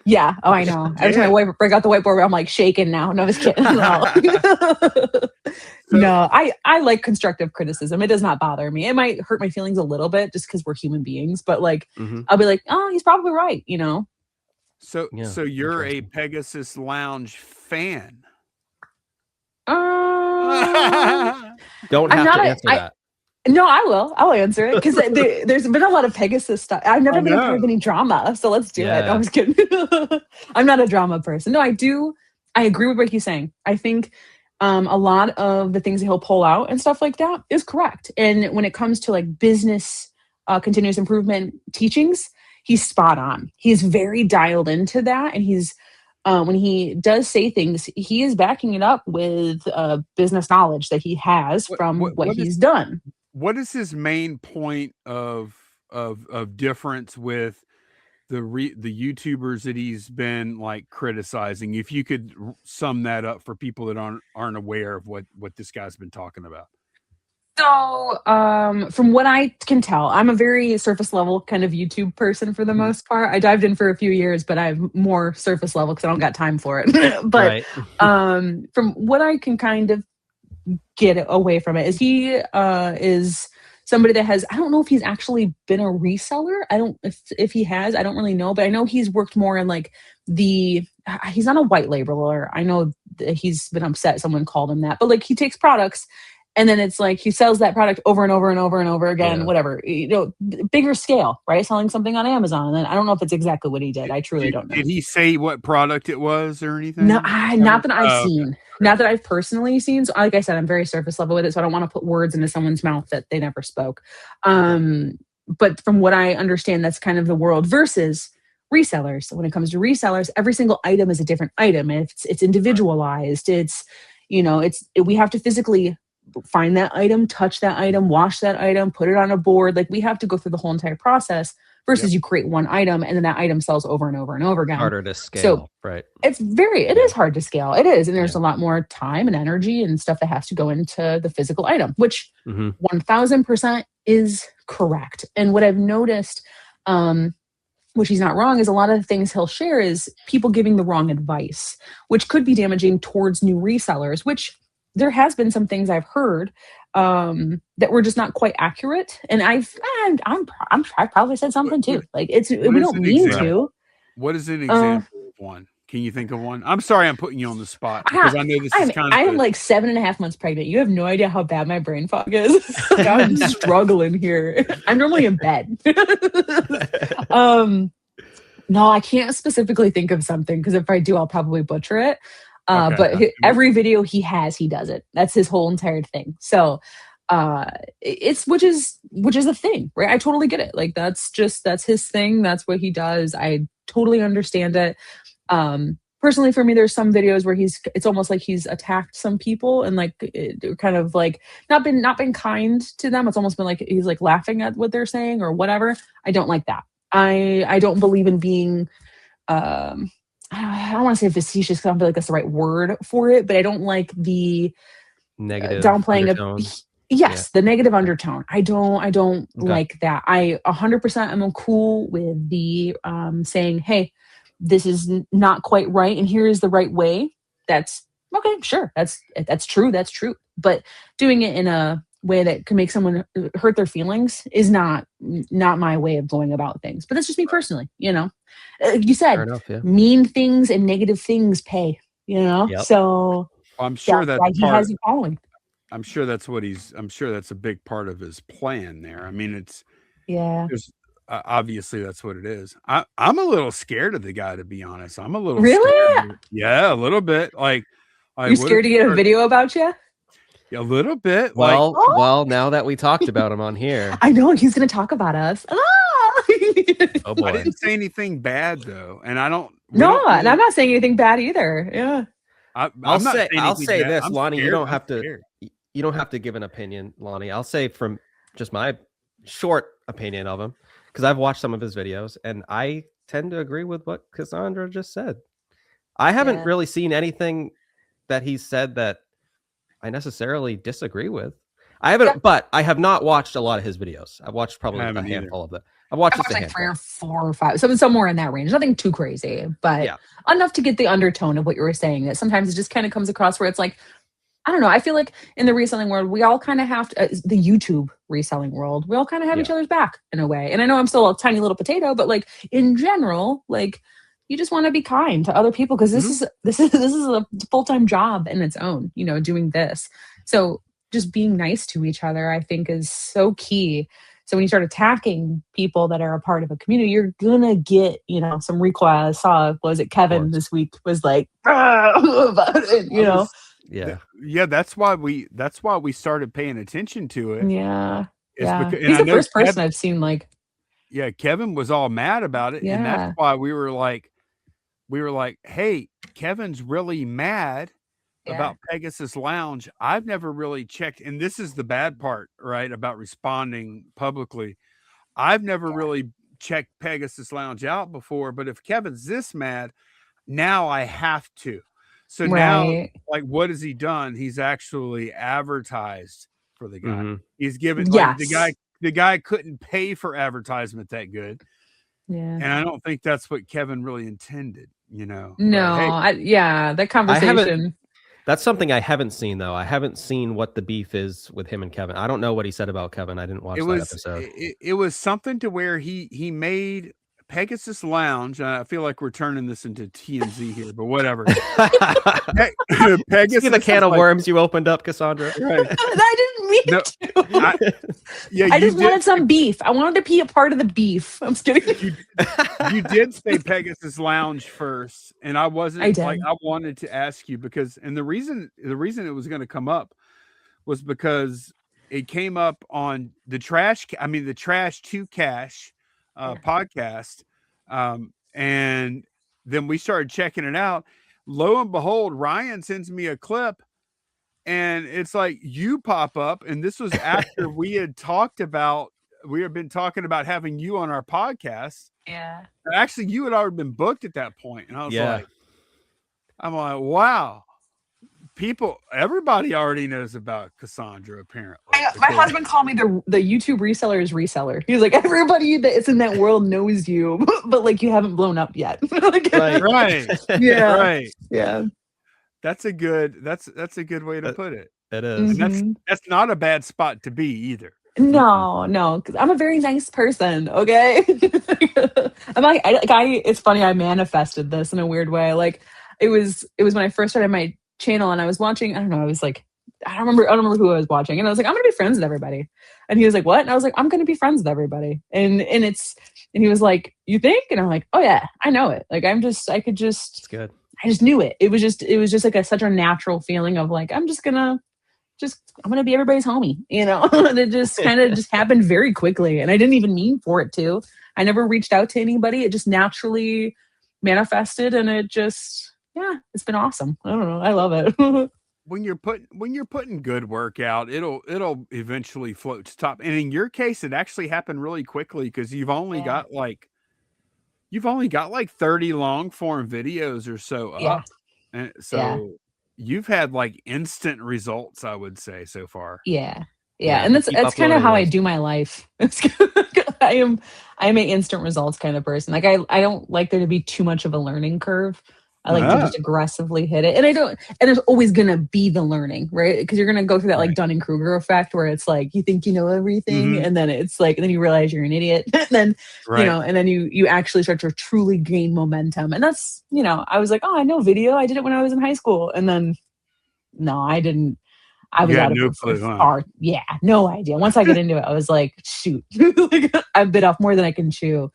Yeah. Oh, I know. I was trying to break out the whiteboard where I'm like shaking now. No, I was kidding. No, I like constructive criticism. It does not bother me. It might hurt my feelings a little bit just because we're human beings. But like, I'll be like, oh, he's probably right. So you're a Pegasus Lounge fan? Don't have to answer that. No, I will. I'll answer it because there's been a lot of Pegasus stuff. I've never been a part of any drama, so let's do it. I was kidding. I'm not a drama person. No, I do. I agree with what he's saying. I think a lot of the things that he'll pull out and stuff like that is correct. And when it comes to like business continuous improvement teachings, he's spot on. He's very dialed into that. And he's, when he does say things, he is backing it up with business knowledge that he has from what he's done. What is his main point of difference with the YouTubers that he's been like criticizing? If you could sum that up for people that aren't aware of what this guy's been talking about. So, from what I can tell, I'm a very surface level kind of YouTube person for the most part. I dived in for a few years, but I'm more surface level because I don't got time for it. But from what I can kind of get away from it is he is somebody that has, I don't know if he's actually been a reseller. If he has, I don't really know, but I know he's worked more in like he's not a white labeler. I know that he's been upset someone called him that, but like he takes products and then it's like he sells that product over and over and over and over again, whatever, bigger scale, right? Selling something on Amazon. And then I don't know if it's exactly what he did. I truly don't know. Did he say what product it was or anything? No, not that I've seen. Not that I've personally seen. So like I said, I'm very surface level with it. So I don't want to put words into someone's mouth that they never spoke. But from what I understand, that's kind of the world versus resellers. So when it comes to resellers, every single item is a different item. It's individualized. It's, we have to physically find that item, touch that item, wash that item, put it on a board. Like we have to go through the whole entire process versus you create one item and then that item sells over and over and over again. Harder to scale, so right? It is hard to scale. It is. And there's a lot more time and energy and stuff that has to go into the physical item, which 1000% is correct. And what I've noticed, which he's not wrong, is a lot of the things he'll share is people giving the wrong advice, which could be damaging towards new resellers, which there has been some things I've heard that were just not quite accurate, and I probably said something too. Like we don't mean to. What is an example of one? Can you think of one? I'm sorry, I'm putting you on the spot because I know this is kind of. I am like 7.5 months pregnant. You have no idea how bad my brain fog is. Like, I'm struggling here. I'm normally in bed. No, I can't specifically think of something because if I do, I'll probably butcher it. But every video he does it. That's his whole entire thing. So It's which is a thing, right? I totally get it. Like that's his thing. That's what he does. I totally understand it. Personally for me, there's some videos where it's almost like he's attacked some people and like kind of like not been kind to them. It's almost been like he's like laughing at what they're saying or whatever. I don't like that. I don't believe in being I don't want to say facetious because I don't feel like that's the right word for it, but I don't like the Negative downplaying of undertones. yes, the negative undertone. I don't Okay. like that. I 100% am cool with the saying, hey, this is not quite right and here is the right way. That's okay, sure. That's true. That's true. But doing it in a way that can make someone hurt their feelings is not my way of going about things. But that's just me personally, you know. You Fair said enough, yeah. mean things and negative things pay, you know? Yep. So I'm sure that's that's why he part. has a following. I'm sure that's what he's. I'm sure that's a big part of his plan there. I mean, Yeah. there's obviously that's what it is. I'm a little scared of the guy, to be honest. I'm a little Really? scared. Yeah, a little bit. Like, You scared to get a video about you? A little bit. Well, like, well, now that we talked about him on here, I know he's going to talk about us. Ah! oh boy. I didn't say anything bad though, and I don't. No, and I'm not saying anything bad either. Yeah. I'll say this, I'm Lonnie. scared. You don't have I'm to. scared. You don't have to give an opinion, Lonnie. I'll say from just my short opinion of him, because I've watched some of his videos, and I tend to agree with what Cassandra just said. I haven't really seen anything that he said that I necessarily disagree with. I haven't, but I have not watched a lot of his videos. I've watched probably a handful of them. I've watched just a handful. 3 or 4 or 5, somewhere in that range. Nothing too crazy, but enough to get the undertone of what you were saying. That sometimes it just kind of comes across where it's like, I don't know. I feel like in the reselling world, we all kind of have to, the YouTube reselling world, we all kind of have each other's back in a way. And I know I'm still a tiny little potato, but like in general, like you just want to be kind to other people because this is a full-time job in its own, you know, doing this. So just being nice to each other, I think, is so key. So when you start attacking people that are a part of a community, you're gonna get, you know, some recoil. I saw, was it Kevin this week was like, about it, you know. Yeah, that's why we started paying attention to it. Yeah. Because, he's the first person I've seen like. Yeah, Kevin was all mad about it, and that's why we were like, hey, Kevin's really mad about Pegasus Lounge. I've never really checked, and this is the bad part, right, about responding publicly. I've never really checked Pegasus Lounge out before, but if Kevin's this mad, now I have to. So now, like, what has he done? He's actually advertised for the guy. Mm-hmm. He's given the guy couldn't pay for advertisement that good. Yeah. And I don't think that's what Kevin really intended, you know. No, that conversation. That's something I haven't seen, though. I haven't seen what the beef is with him and Kevin. I don't know what he said about Kevin. I didn't watch that episode. It was something to where he made Pegasus Lounge. I feel like we're turning this into TMZ here, but whatever. Pegasus, see the can of worms you opened up, Cassandra. Right. I didn't mean to. I just wanted some beef. I wanted to be a part of the beef. I'm just kidding. You did say Pegasus Lounge first, and I wasn't. I wanted to ask you because, and the reason it was going to come up was because it came up on the Trash to Cash podcast, and then we started checking it out. Lo and behold, Ryan sends me a clip, and it's like you pop up, and this was after we had been talking about having you on our podcast. Yeah, actually, you had already been booked at that point, and I was like, wow. Everybody already knows about Cassandra, apparently. My husband called me the YouTube reseller's reseller. He's like, everybody that's in that world knows you, but like you haven't blown up yet. Right. Yeah. Right. Yeah. That's a good way to put it. It is. And that's not a bad spot to be either. No, because I'm a very nice person. Okay. It's funny. I manifested this in a weird way. Like it was when I first started my channel and I was watching, I don't remember who I was watching, and I was like, I'm gonna be friends with everybody, and he was like, what? And I was like, I'm gonna be friends with everybody, and he was like, you think? And I'm like, oh yeah, I know it. Like it's good. I just knew it. It was just like such a natural feeling of like, I'm just gonna I'm gonna be everybody's homie, and it just kind of just happened very quickly, and I didn't even mean for it to. I never reached out to anybody. It just naturally manifested, and it just, yeah, it's been awesome. I don't know. I love it. When you're putting good work out, it'll eventually float to top. And in your case, it actually happened really quickly because Yeah. you've only got like 30 long form videos or so Yeah. up. And Yeah. so you've had like instant results, I would say, so far. Yeah. Yeah, And you that's keep kind of uploading how I those. do my life. I'm an instant results kind of person. Like I don't like there to be too much of a learning curve. I like to Ah, just aggressively hit it. And I don't and there's always gonna be the learning, right? Because you're gonna go through that like right. Dunning-Kruger effect where it's like you think you know everything, Mhm. and then it's like, and then you realize you're an idiot. And then, Right. and then you actually start to truly gain momentum. And that's, I was like, oh, I know video. I did it when I was in high school. And then no, I didn't. I You was had out of no it for clue, huh? far. Yeah, no idea. Once I get into it, I was like, shoot, like, I bit off more than I can chew.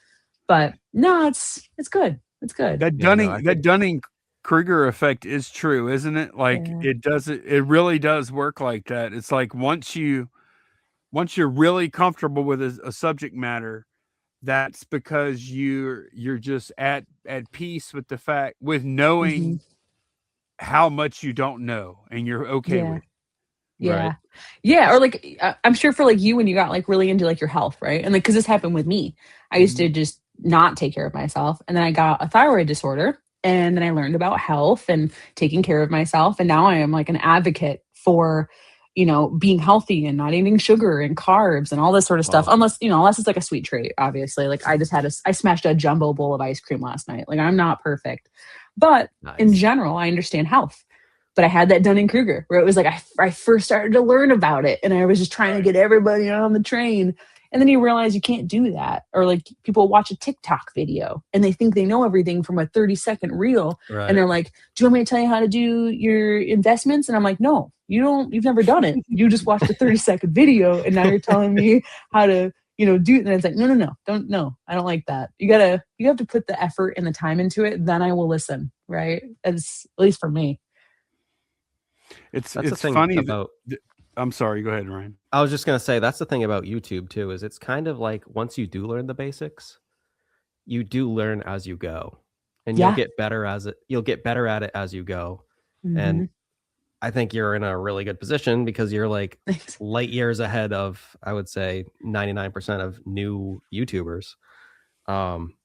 But no, it's good. It's good. Yeah, no, I That think Dunning-Kruger effect is true, isn't it? Like Yeah. it really does work like that. It's like once you're really comfortable with a subject matter, that's because you're just at peace with with Hmm. knowing how much you don't know and you're okay Yeah. with it. right. Yeah. Yeah. Or like, I'm sure for like you when you got like really into like your health, right? And like, cause this happened with me. I used Mhm. to just not take care of myself. And then I got a thyroid disorder. And then I learned about health and taking care of myself. And now I am like an advocate for, being healthy and not eating sugar and carbs and all this sort of stuff. Awesome. Unless it's like a sweet treat, obviously. Like I smashed a jumbo bowl of ice cream last night. Like I'm not perfect. But in Nice. general, I understand health. But I had that Dunning-Kruger where it was like I first started to learn about it and I was just trying to Right. get everybody on the train. And then you realize you can't do that. Or like people watch a TikTok video and they think they know everything from a 30-second reel. And Right. they're like, do you want me to tell you how to do your investments? And I'm like, no, you've never done it. You just watched a 30-second video and now you're telling me how to, do it. And it's like, no, don't, no, I don't like that. You have to put the effort and the time into it. Then I will listen. Right. As at least for me. It's That's the it's thing funny that about I'm sorry, go ahead, Ryan. I was just gonna say that's the thing about YouTube too, is it's kind of like once you do learn the basics, you do learn as you go. And Yeah. you'll get better at it as you go. And Mhm. I think you're in a really good position because you're like Thanks. light years ahead of, I would say, 99% of new YouTubers. Um,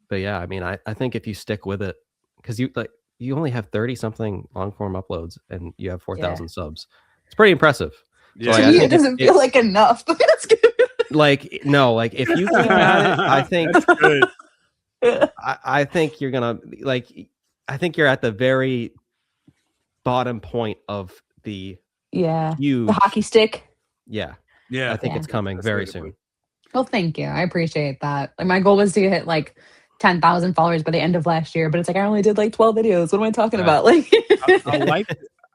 but yeah, I mean, I think if you stick with it, because you only have 30 something long form uploads and you have Yeah. 4,000 subs. It's pretty impressive. So Yeah, To like I me, it think doesn't feel like enough, but that's good. like no, like if you keep at it, that's good. I think you're gonna I think you're at the very bottom point of the Yeah. The huge, hockey stick. yeah. Yeah, I think Yeah. it's coming that's the way very to put soon. it. Well, thank you. I appreciate that. Like my goal was to hit like 10,000 followers by the end of last year, but it's like I only did like 12 videos. What am I talking Right. about? Like I like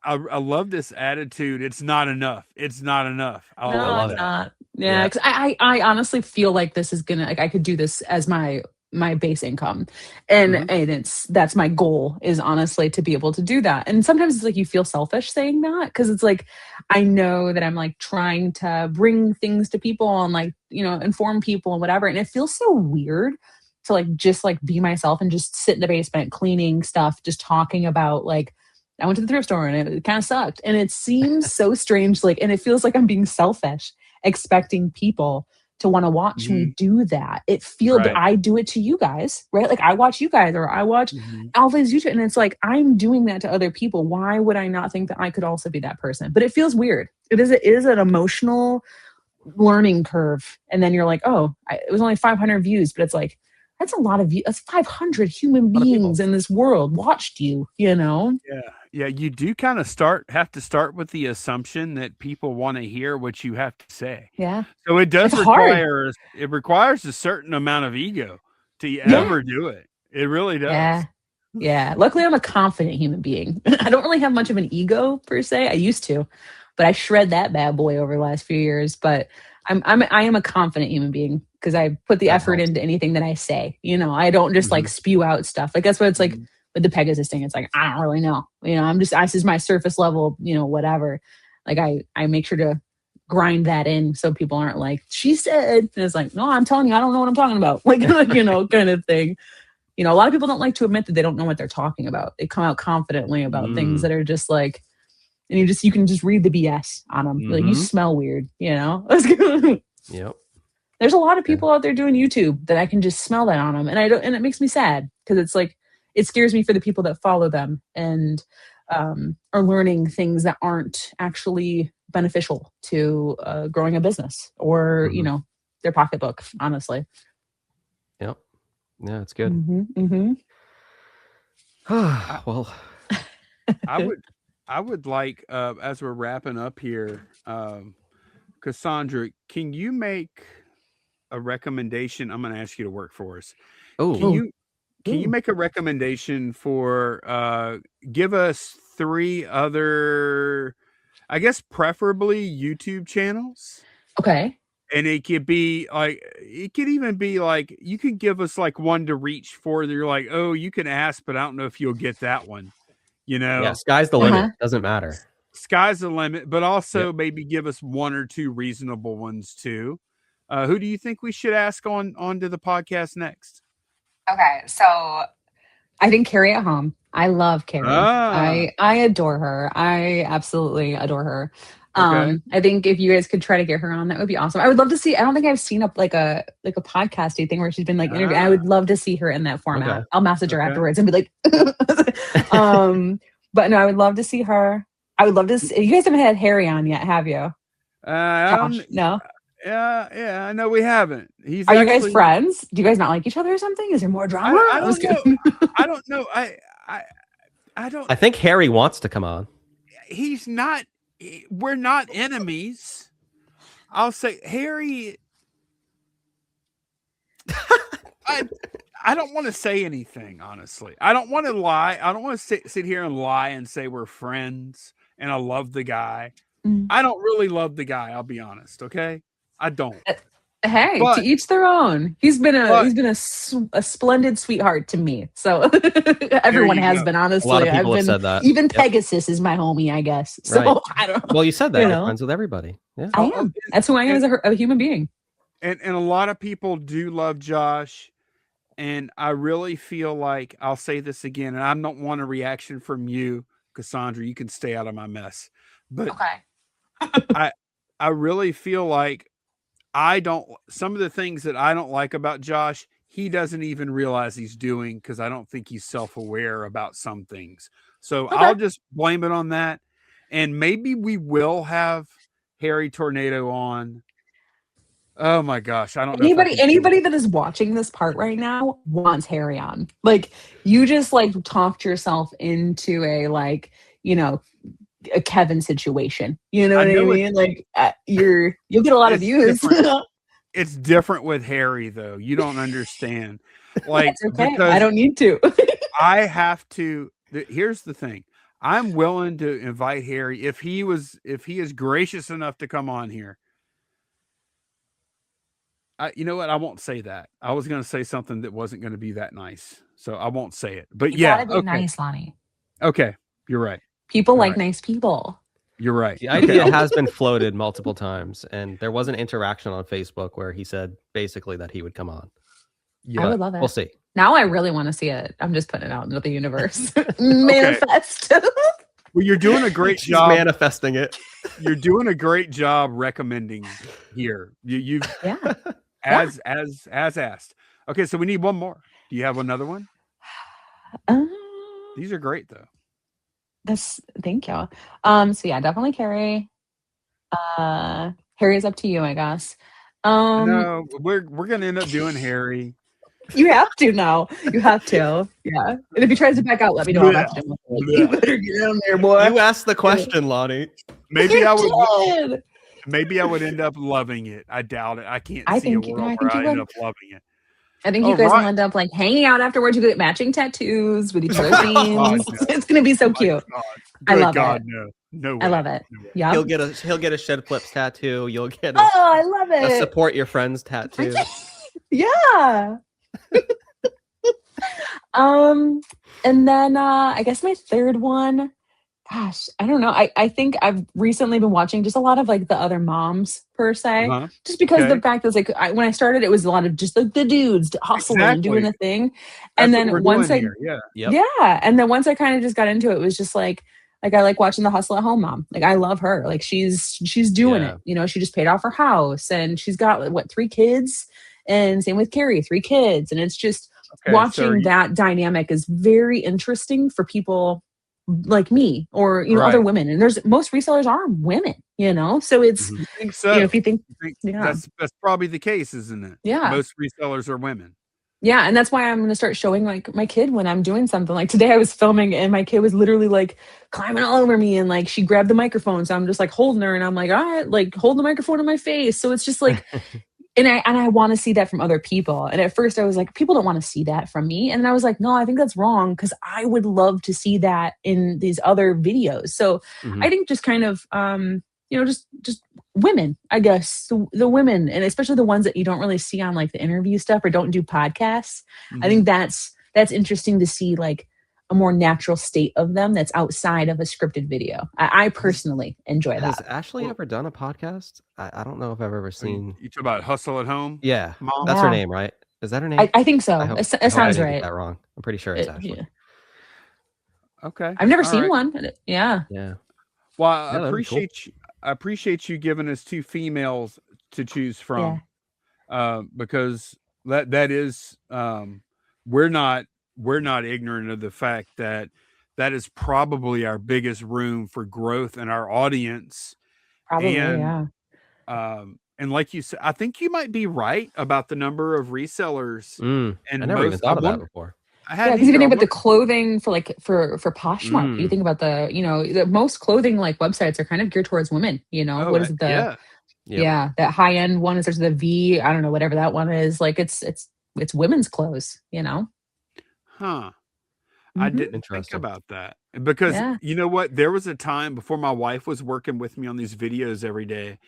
I love this attitude. It's not enough. It's not enough. I I no, love love it's it. that. not. Yeah, Yeah. because I honestly feel like this is gonna like I could do this as my base income, and Mhm. that's my goal is honestly to be able to do that. And sometimes it's like you feel selfish saying that because it's like I know that I'm like trying to bring things to people and like inform people and whatever, and it feels so weird to like just like be myself and just sit in the basement cleaning stuff, just talking about like I went to the thrift store and it kind of sucked. And it seems so strange, like, and it feels like I'm being selfish, expecting people to want to watch me Mhm. do that. But Right. I do it to you guys, right? Like I watch you guys or I watch Mhm. Alpha's YouTube, and it's like I'm doing that to other people. Why would I not think that I could also be that person? But it feels weird. It is an emotional learning curve. And then you're like, oh, it was only 500 views, but it's like, that's a lot of views. That's 500 human A lot of people. beings in this world watched you, you know? Yeah. Yeah, you do kind of have to start with the assumption that people want to hear what you have to say. Yeah. So it does It's hard. requires a certain amount of ego to Yeah. ever do it. It really does. Yeah. Yeah. Luckily, I'm a confident human being. I don't really have much of an ego per se. I used to, but I shred that bad boy over the last few years. But I am a confident human being because I put the That effort helps. into anything that I say. I don't just like Mhm. spew out stuff. Like that's what it's like Mhm. with the Pegasus thing. It's like I don't really know. This is my surface level. Whatever. Like I make sure to grind that in so people aren't like, she said, and it's like, no, I'm telling you, I don't know what I'm talking about. Like, kind of thing. A lot of people don't like to admit that they don't know what they're talking about. They come out confidently about things that are just like, and you can just read the BS on them. Like, you smell weird, Yep. There's a lot of people out there doing YouTube that I can just smell that on them, and and it makes me sad because it's like, it scares me for the people that follow them and are learning things that aren't actually beneficial to growing a business or their pocketbook. Honestly. Yep. Yeah, it's good. Well, I would like, as we're wrapping up here, Cassandra, can you make a recommendation? I'm going to ask you to work for us. Can you make a recommendation for give us 3 other, I guess preferably YouTube channels? Okay. And it could be like, it could even be like, you could give us like one to reach for that you're like, oh, you can ask, but I don't know if you'll get that one. Yeah, sky's the limit. Doesn't matter. Sky's the limit, but also maybe give us 1 or 2 reasonable ones too. Who do you think we should ask onto the podcast next? Okay, so I think Carrie at home. I love Carrie. I adore her. I absolutely adore her. Okay. I think if you guys could try to get her on, that would be awesome. I would love to see. I don't think I've seen a podcasty thing where she's been like interviewed. I would love to see her in that format. Okay. I'll message her afterwards and be like, but no, I would love to see her. I would love to see. You guys haven't had Harry on yet, have you? No. Yeah, I know we haven't. Are you guys friends? Do you guys not like each other or something? Is there more drama? I don't know. I don't know. I don't. I think Harry wants to come on. He's not. We're not enemies. I'll say Harry. I don't want to say anything, honestly. I don't want to lie. I don't want to sit here and lie and say we're friends and I love the guy. I don't really love the guy. I'll be honest. Okay. I don't. Hey, to each their own. He's been a splendid sweetheart to me. So everyone has been, honestly. A lot of people have said that. Even Pegasus is my homie, I guess. So right. I don't. Well, you said that you're friends with everybody. Yeah, I am. That's who I am as a human being. And a lot of people do love Josh. And I really feel like, I'll say this again, and I don't want a reaction from you, Cassandra. You can stay out of my mess. But okay. I really feel like some of the things that I don't like about Josh, he doesn't even realize he's doing, because I don't think he's self-aware about some things. So I'll just blame it on that. And maybe we will have Harry Tornado on. Oh my gosh. I don't know. Anybody that is watching this part right now wants Harry on. Like, you just like talked yourself into a Kevin situation. You know what I mean? Like, you'll get a lot of views. It's different with Harry, though. You don't understand. Like, that's okay. I don't need to. I have to. Here's the thing. I'm willing to invite Harry if he is gracious enough to come on here. You know what? I won't say that. I was going to say something that wasn't going to be that nice, so I won't say it. But you gotta be nice, Lonnie. Okay, you're right. People like nice people. You're right. The idea has been floated multiple times, and there was an interaction on Facebook where he said basically that he would come on. I would love it. We'll see. Now I really want to see it. I'm just putting it out into the universe. Manifest. Well, you're doing a great job manifesting it. You're doing a great job recommending here. You as asked. Okay, so we need one more. Do you have another one? These are great though. Thank you. So yeah, definitely Carrie. Harry is up to you, I guess. No, we're gonna end up doing Harry. You have to now. You have to. Yeah. And if he tries to back out, let me know. You better get down there, boy. You asked the question, Lonnie. Maybe I would. Maybe I would end up loving it. I doubt it. I can't see a world where I end up loving it. I think you guys will end up like hanging out afterwards. You get matching tattoos with each other's names. It's gonna be so cute. I love it. No way. I love it. Yeah. He'll get a Shed Flips tattoo. You'll get I love it. A Support Your Friends tattoo. Yeah. And then I guess my third one Gosh, I don't know. I think I've recently been watching just a lot of like the other moms per se, Uh-huh. just because the Okay. fact is like when I started, it was a lot of just the dudes hustling and doing Exactly. the thing. And That's what we're then once doing I, here. Yeah. Yep. yeah. And then once I kind of just got into it, it was just like I like watching the hustle at home mom. Like I love her. Like she's doing Yeah. it. You know, she just paid off her house and she's got like, what, 3 kids? And same with Carrie, 3 kids. And it's just Okay. So are watching you, that dynamic is very interesting for people like me or other right. women. And there's most resellers are women, so it's Mhm. You think if so? you think, You think yeah, that's probably the case, isn't it? yeah. Most resellers are women. Yeah, and that's why I'm gonna start showing like my kid when I'm doing something. Like today, I was filming and my kid was literally like climbing all over me, and like she grabbed the microphone, so I'm just like holding her, and I'm like, all right, like hold the microphone in my face. So it's just like, and I want to see that from other people. And at first, I was like, people don't want to see that from me, and then I was like, no, I think that's wrong because I would love to see that in these other videos. So I Mhm. think just kind of, just women, I guess, the women, and especially the ones that you don't really see on like the interview stuff or don't do podcasts. I Mhm. think that's interesting to see like a more natural state of them that's outside of a scripted video. I Has personally enjoy Has that. Ashley well, ever done a podcast? I don't know if I've ever seen. you talk about hustle at home, Yeah, mom? that's her Yeah, name, right? Is that her I, name? I think I so. hope I It hope I sounds didn't get right. that wrong. I'm pretty sure it's Ashley. Yeah. Okay. I've never All seen right. one. Yeah. Yeah. Well, Yeah, that'd be cool. I appreciate you giving us two females to choose Yeah. from, because that is, we're not ignorant of the fact that that is probably our biggest room for growth in our audience, Probably. and Yeah. and like you said, I think you might be right about the number of resellers, I and never even most thought of that before. I Yeah, hadn't because even either. I think about the wonder. clothing for like for Poshmark. You Mm. think about the most clothing like websites are kind of geared towards women. Oh, What is it? yeah. Yep. Yeah, that high end one is there's the V. I don't know whatever that one is. Like it's women's clothes. Huh. I Hmm. didn't think Interesting. about that because Yeah. you know what? There was a time before my wife was working with me on these videos every day,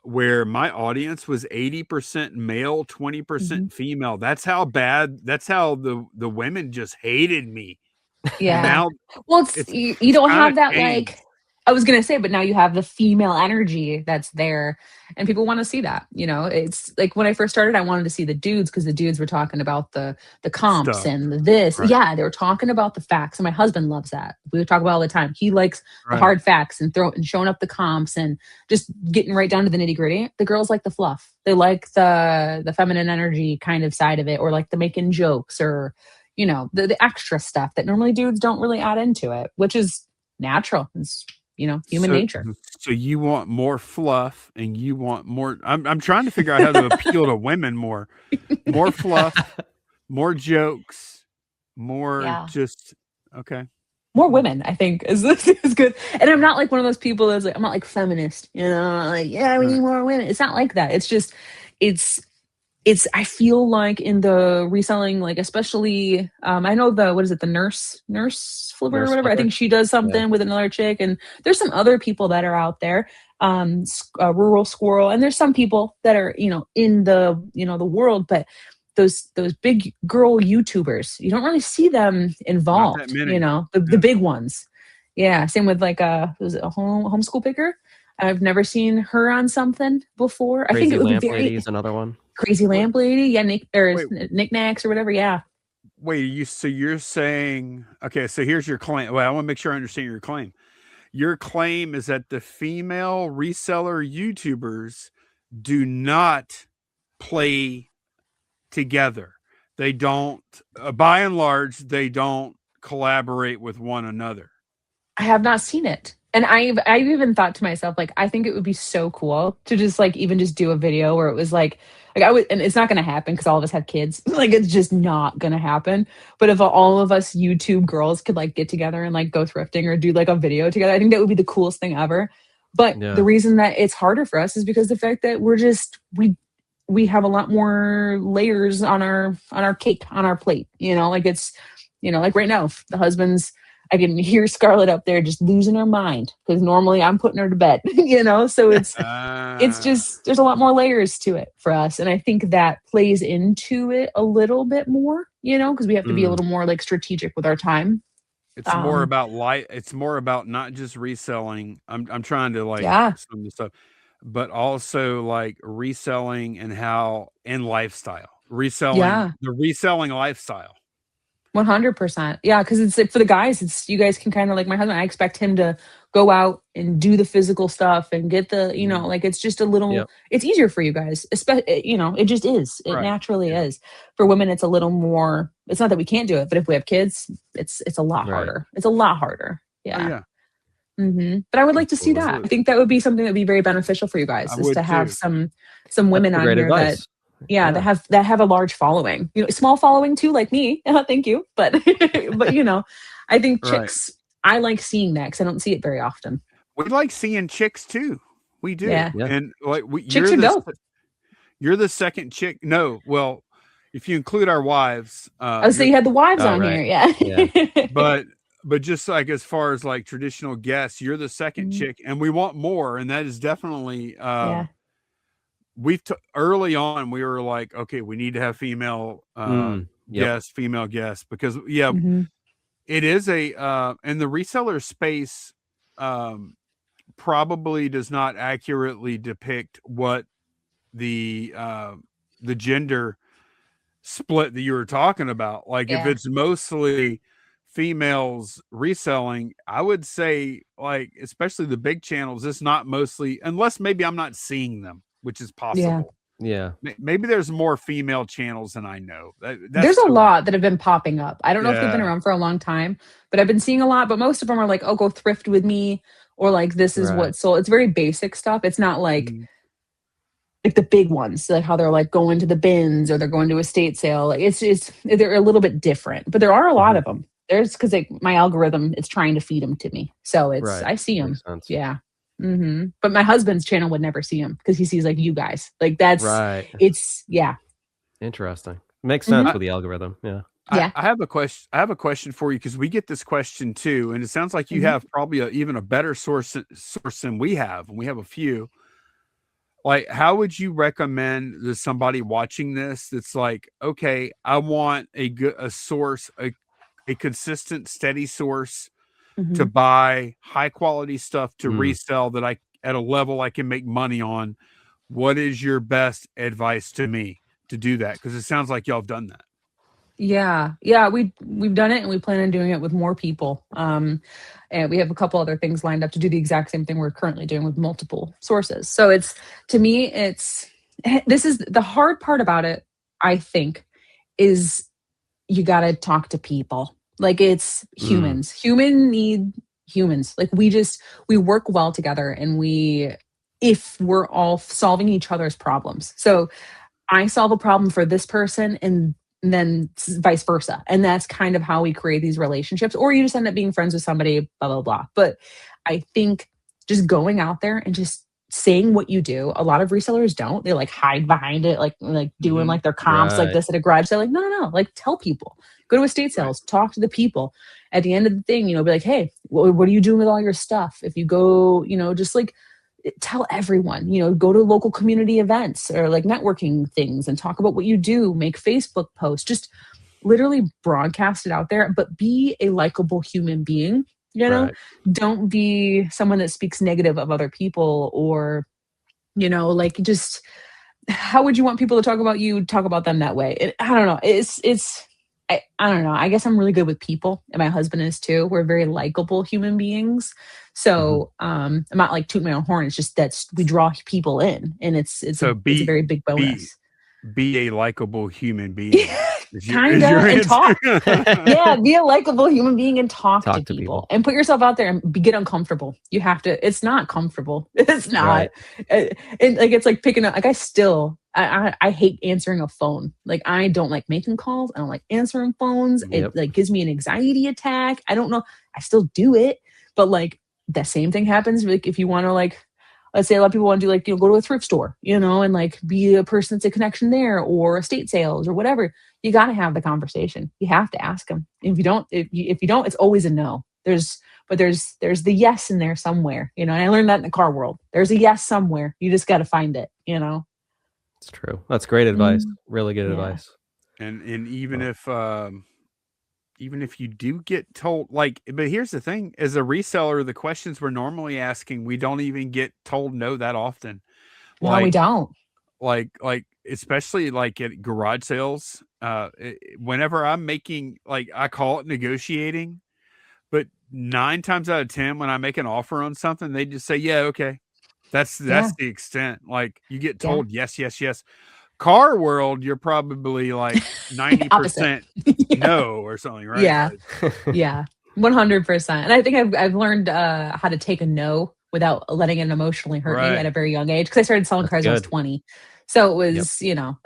where my audience was 80% male, Hmm. 20% female. That's how bad. That's how the women just hated me. And Yeah. now Well, it's it's you don't kind of have that changed. like I was gonna say, but now you have the female energy that's there, and people want to see that. It's like when I first started, I wanted to see the dudes because the dudes were talking about the comps Stuff. and the this. Right. Yeah, they were talking about the facts, and my husband loves that. We would talk about it all the time. He likes the Right. hard facts and showing up the comps and just getting right down to the nitty gritty. The girls like the fluff. They like the feminine energy kind of side of it, or like the making jokes or the extra stuff that normally dudes don't really add into it, which is natural. It's human So nature. so you want more fluff and you want more. I'm trying to figure out how to appeal to women more. More fluff, more jokes, more Yeah. just okay. More Hmm. women, I think, is good. And I'm not like one of those people that's like, I'm not like feminist, like, yeah, we need Right. more women. It's not like that. It's just, it's, I feel like in the reselling, like, especially, I know what is it, the nurse flipper or Nurse whatever. I Flipper? think she does Yeah. something with another chick. And there's some other people that are out there, Rural Squirrel. And there's some people that are, in the world, but those big girl YouTubers. You don't really see them Not that involved, many. the Yeah. big ones. Yeah, same with like was it a homeschool picker? I've never seen her on something before. I think Crazy it would be Lamp very Lady is another one. crazy Wait, lamp lady. Yeah, Nick or wait, knickknacks or whatever. Yeah. wait. So you're saying okay? So here's your claim. Well, I want to make sure I understand your claim. Your claim is that the female reseller YouTubers do not play together. They don't, by and large, they don't collaborate with one another. I have not seen it. And I've even thought to myself, like, I think it would be so cool to just like even just do a video where it was like I would, and it's not gonna happen because all of us have kids. Like it's just not gonna happen. But if all of us YouTube girls could like get together and like go thrifting or do like a video together, I think that would be the coolest thing ever. But the Yeah. reason that it's harder for us is because the fact that we have a lot more layers on our cake on our plate. Like it's like right now, the husband's I can hear Scarlett up there just losing her mind because normally I'm putting her to bed, so it's Ah, just there's a lot more layers to it for us. And I think that plays into it a little bit more, because we have to be a Mm. little more like strategic with our time. it's more about it's more about not just reselling. I'm trying to like Yeah. sum this up, but also like reselling and how in lifestyle. Reselling Yeah. the reselling lifestyle. 100%. Yeah, because it's like for the guys, it's you guys can kind of like my husband. I expect him to go out and do the physical stuff and get the, Mhm. like it's just a little. Yep. It's easier for you guys, especially. It just is. It Right. naturally Yeah. is. For women, it's a little more. It's not that we can't do it, but if we have kids, it's a lot Right. harder. It's a lot harder. Oh Yeah. yeah. But I would like to see Absolutely. that. I think that would be something that would be very beneficial for you I guys, is would to have too. some That's women some on great here that advice. yeah, Yeah. that have a large following. Small following too, like me. Thank you. But but I think Right. chicks. I like seeing that because I don't see it very often. We like seeing chicks too. We do. Yeah, Yeah. And like chicks are dope. you're the second chick. No, well, if you include our wives, Oh, so you had the wives Oh, on right. here, yeah. Yeah. but just like as far as like traditional guests, you're the second Mhm. chick, and we want more. And that is definitely Yeah, early on we were like, okay, we need to have female Yep. female guests because hmm it is a in the reseller space um probably does not accurately depict what the gender split that you were talking about. Like if yeah, it's mostly females reselling, I would say like especially the big channels, it's not mostly, unless maybe I'm not seeing them, which is yeah. possible. Yeah. Maybe there's more female channels than I know. That's There's a totally lot that have been popping up. I don't know if they've been yeah. around for a long time, but I've been seeing a lot. But most of them are like, "Oh, go thrift with me," or like, "This is Right. what sold." It's very basic stuff. It's not Mhm. like the big ones, like how they're like going to the bins or they're going to estate sale. Like it's just they're a little bit different, but there are a lot Mhm. of them. There's because like my algorithm is trying to feed them to me, so Right. I see them. Makes sense. Yeah. But my husband's channel would never see them because he sees like you guys. Like that's Right. it's yeah. Interesting. Makes sense hmm I, with the algorithm. Yeah. I, Yeah. I have a question. I have a question for you because we get this question too, and it sounds like you hmm have probably even a better source than we have, and we have a few. Like, how would you recommend to somebody watching this that's like, okay, I want a source, a consistent, steady source to hmm buy high quality stuff to Mm. resell that I at a level I can make money on. What is your best advice to me to do that? Because it sounds like y'all have done that. Yeah. We've done it and we plan on doing it with more people. And we have a couple other things lined up to do the exact same thing we're currently doing with multiple sources. So it's to me, it's this is the hard part about it, I think, is you gotta talk to people. Like it's Mm. humans. Human need humans. Like we work well together and if we're all solving each other's problems. So I solve a problem for this person and then vice versa. And that's kind of how we create these relationships. Or you just end up being friends with somebody, blah, blah, blah. But I think just going out there and just saying what you do, a lot of resellers don't. They like hide behind it, like doing Hmm. like their comps like Right. this at a garage sale. Like, no, no, no. Like tell people. Go to estate Right. sales, talk to the people. At the end of the thing, be like, hey, what are you doing with all your stuff? If you go, just like tell everyone, go to local community events or like networking things and talk about what you do, make Facebook posts, just literally broadcast it out there, but be a likable human being, Right. don't be someone that speaks negative of other people or, like just how would you want people to talk about you, talk about them that way? I don't know. I don't know. I guess I'm really good with people and my husband is too. We're very likable human beings. Mhm. So I'm not like tooting my own horn. It's just we draw people in and So it's a very big be bonus. be a likable human being Kinda is your and answer. talk. Yeah, be a likable human being and talk to Talk to people people. and put yourself out there and get uncomfortable. You have to. It's not comfortable. It's not. Right. Like it's like picking up. Like I still, I hate answering a phone. Like I don't like making calls. I don't like answering phones. It Yep. like gives me an anxiety attack. I don't know. I still do it, but like the same thing happens. Like if you want to like. Let's say a lot of people want to do like, go to a thrift store, and like be a person that's a connection there or estate sales or whatever. You got to have the conversation. You have to ask them. If you don't, if you don't, it's always a no. There's the yes in there somewhere, And I learned that in the car world. There's a yes somewhere. You just got to find it. It's true. That's great advice. Mm, Really good yeah. advice. And even Well, if even if you do get told, like, but here's the thing: as a reseller, the questions we're normally asking, we don't even get told no that often. No, we Like, don't. especially like at garage sales, whenever I'm making, like, I call it negotiating, but 9 times out of 10, when I make an offer on something, they just say, "Yeah, okay." Yeah. That's the extent. Like, you get Yeah. told yes, yes, yes. Car world, you're probably like Opposite. 90% Yeah. no or something, right? Yeah. Like, Yeah. 100%. And I think I've learned how to take a no without letting it emotionally hurt me at right. a very young age, because I started selling That's cars when I was good. 20. So it Yep.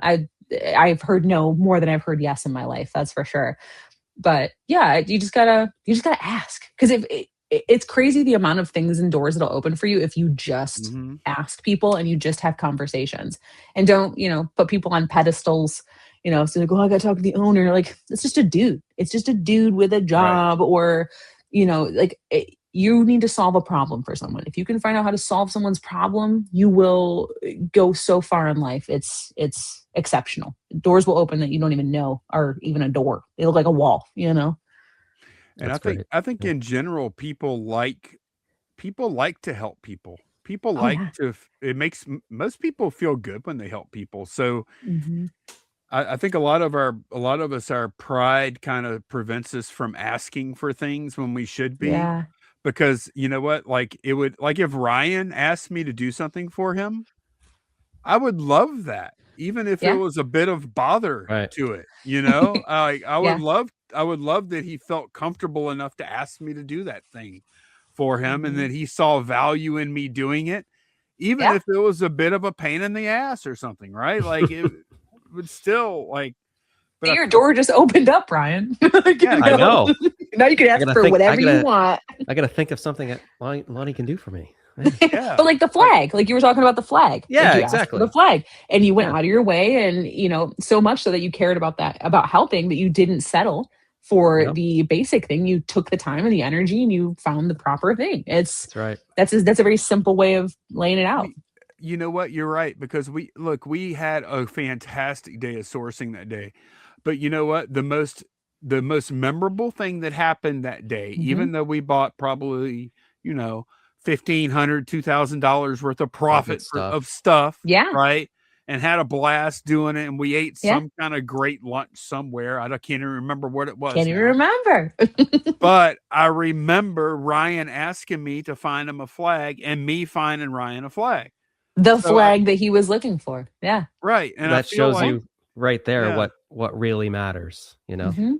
was, I've heard no more than I've heard yes in my life. That's for sure. But yeah, you just gotta ask, because if it's crazy the amount of things and doors that'll open for you if you just Mhm. ask people and you just have conversations, and don't put people on pedestals. So like, oh, I gotta talk to the owner. Like, it's just a dude. It's just a dude with a Right. job, or you need to solve a problem for someone. If you can find out how to solve someone's problem, you will go so far in life. It's exceptional. Doors will open that you don't even know are even a door. They look like a wall. And That's great. I think Yeah. in general, people like to help people. People Oh like yeah. to it makes most people feel good when they help people. So Hmm. I think a lot of us, our pride kind of prevents us from asking for things when we should be. Yeah. Because you know what? Like, it would, like, if Ryan asked me to do something for him, I would love that, even if it Yeah. was a bit of bother Right. to it, you know? Yeah. I would love that he felt comfortable enough to ask me to do that thing for him, and Hmm. that he saw value in me doing it, even Yeah. if it was a bit of a pain in the ass or something, right? Like, it would still, like, but See, I your feel door just opened up, Ryan. yeah, I know. Now you can I ask gotta for think. I whatever you gotta. want. I gotta think of something that Lonnie can do for me. Man. yeah, But like the like, flag, like you were talking about the flag, like Yeah. you asked for the Exactly. flag and you went Yeah. out of your way, and so much so that you cared about that, about helping, that you didn't settle for Yep. the basic thing. You took the time and the energy and you found the proper thing. That's right. That's a very simple way of laying it out. we you know what? You're right, because we had a fantastic day of sourcing that day. But you know what? The most memorable thing that happened that day, Hmm. even though we bought probably, you know, $1,500, $2,000 worth of All good profit of stuff. stuff, Yeah. right? And had a blast doing it, and we ate Yeah. some kind of great lunch somewhere. Can't even remember what it was Can't even now. remember. But I remember Ryan asking me to find him a flag, and me finding Ryan a flag. The So I flag that he was looking for. Yeah. right, and I That feel shows like, Yeah. you right there yeah, what really matters. Hmm.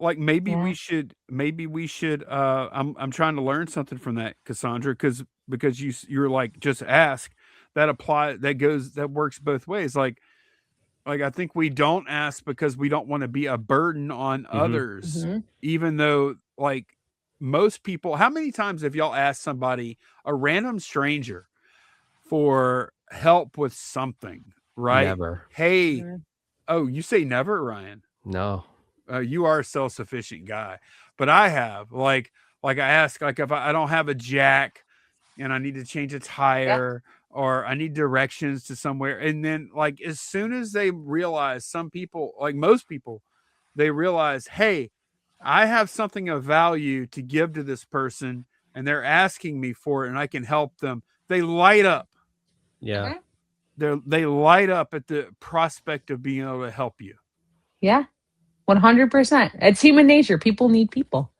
like Yeah. maybe we should, I'm trying to learn something from that, Cassandra, because you're like, just ask. That works both ways. Like, I think we don't ask because we don't want to be a burden on Hmm. others, Hmm. even though, like, most people, how many times have y'all asked somebody, a random stranger, for help with something, right? Never. Hey, oh, you say never, Ryan? No. You are a self-sufficient guy, but I have, like, I ask, like, if I don't have a jack and I need to change a Yeah. tire, or I need directions to somewhere. And then, like, as soon as they realize, some people, like most people, they realize, hey, I have something of value to give to this person, and they're asking me for it, and I can help them. They light up. Yeah. Hmm. They light up at the prospect of being able to help you. Yeah. 100%. It's human nature. People need people.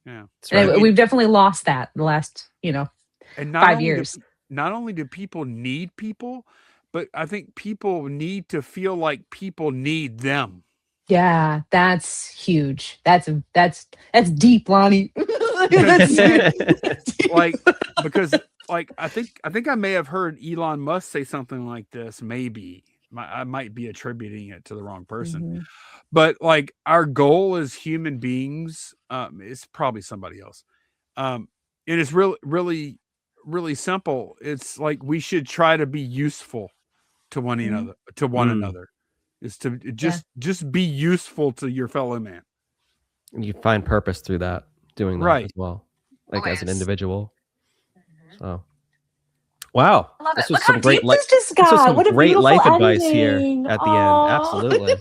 Yeah. That's I right. And mean, we've definitely lost that the last, and 5 years. not only do people need people, but I think people need to feel like people need them. Yeah, that's huge. That's deep, Lonnie. That's deep. Like, because, like, I think I may have heard Elon Musk say something like this. Maybe I might be attributing it to the wrong person, Mhm. but, like, our goal as human beings, it's probably somebody else. Um, and it's really simple. It's like, we should try to be useful to Mhm. one Mm. another. Is to Yeah. just be useful to your fellow man. And you find purpose through that, doing that as Right. well, like as an Always. individual. Mhm. So, I Wow. love This it. was Look how some great deep this just this was got. some What a great beautiful life advice here ending. at the end. Aw. Absolutely.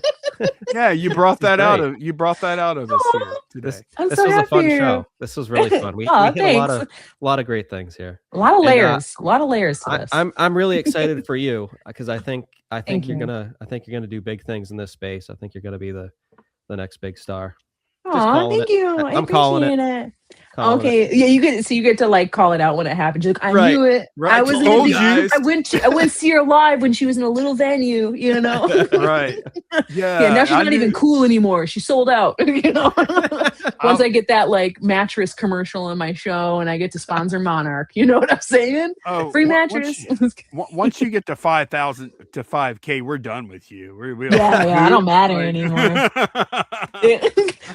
Yeah, you brought This is that out great. of us here Aw, today. I'm This so was a fun happy. show. This was really fun. We Aw, hit thanks. a lot of great things here. A lot of And layers. A lot of layers to this. I'm really excited for you because I think Thank you. I think you're gonna do big things in this space. I think you're gonna be the next big star. Just Aw, calling thank it. you. I I'm calling it. appreciate it. Calling it. Okay, yeah, you get to like call it out when it happens. You're like, I Right. knew it. Right. I was in Told a, you. I went to see her live when she was in a little venue, you know. Right. Yeah. Yeah, now she's I not even knew- cool anymore. She sold out, you know. Once I'll- I get that like mattress commercial on my show and I get to sponsor Monarch, you know what I'm saying? Oh, Free on- mattress. Once you get to 5,000 to 5K, we're done with you. We Yeah, I don't matter like- anymore.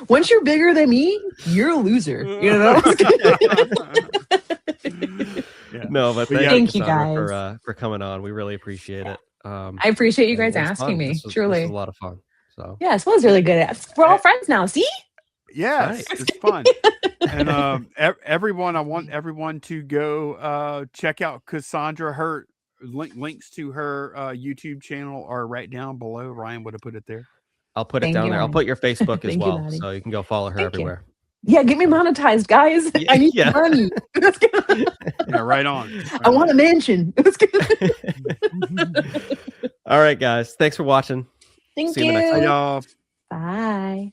Once you're bigger than me, you're a loser, you know. Yeah. No, but But yeah. Thank you, Cassandra, guys. for coming on. We really appreciate it. I appreciate you and guys it was asking fun. me. This was Truly. a lot of fun. So Yes, it was really good. We're all friends now. See? Yes, Right. it's fun. And everyone, I want everyone to go check out Cassandra. Her links to her YouTube channel are right down below. Ryan would have put it there. I'll put it Thank down you, there. I'll Ryan. put your Facebook as Thank you, well, Maddie. so you can go follow her Thank you. everywhere. Yeah, get me monetized, guys. I need Yeah. money. Yeah, right on. I want a mansion. All right, guys. Thanks for watching. Thank See you in the next you. Hey, y'all. Bye.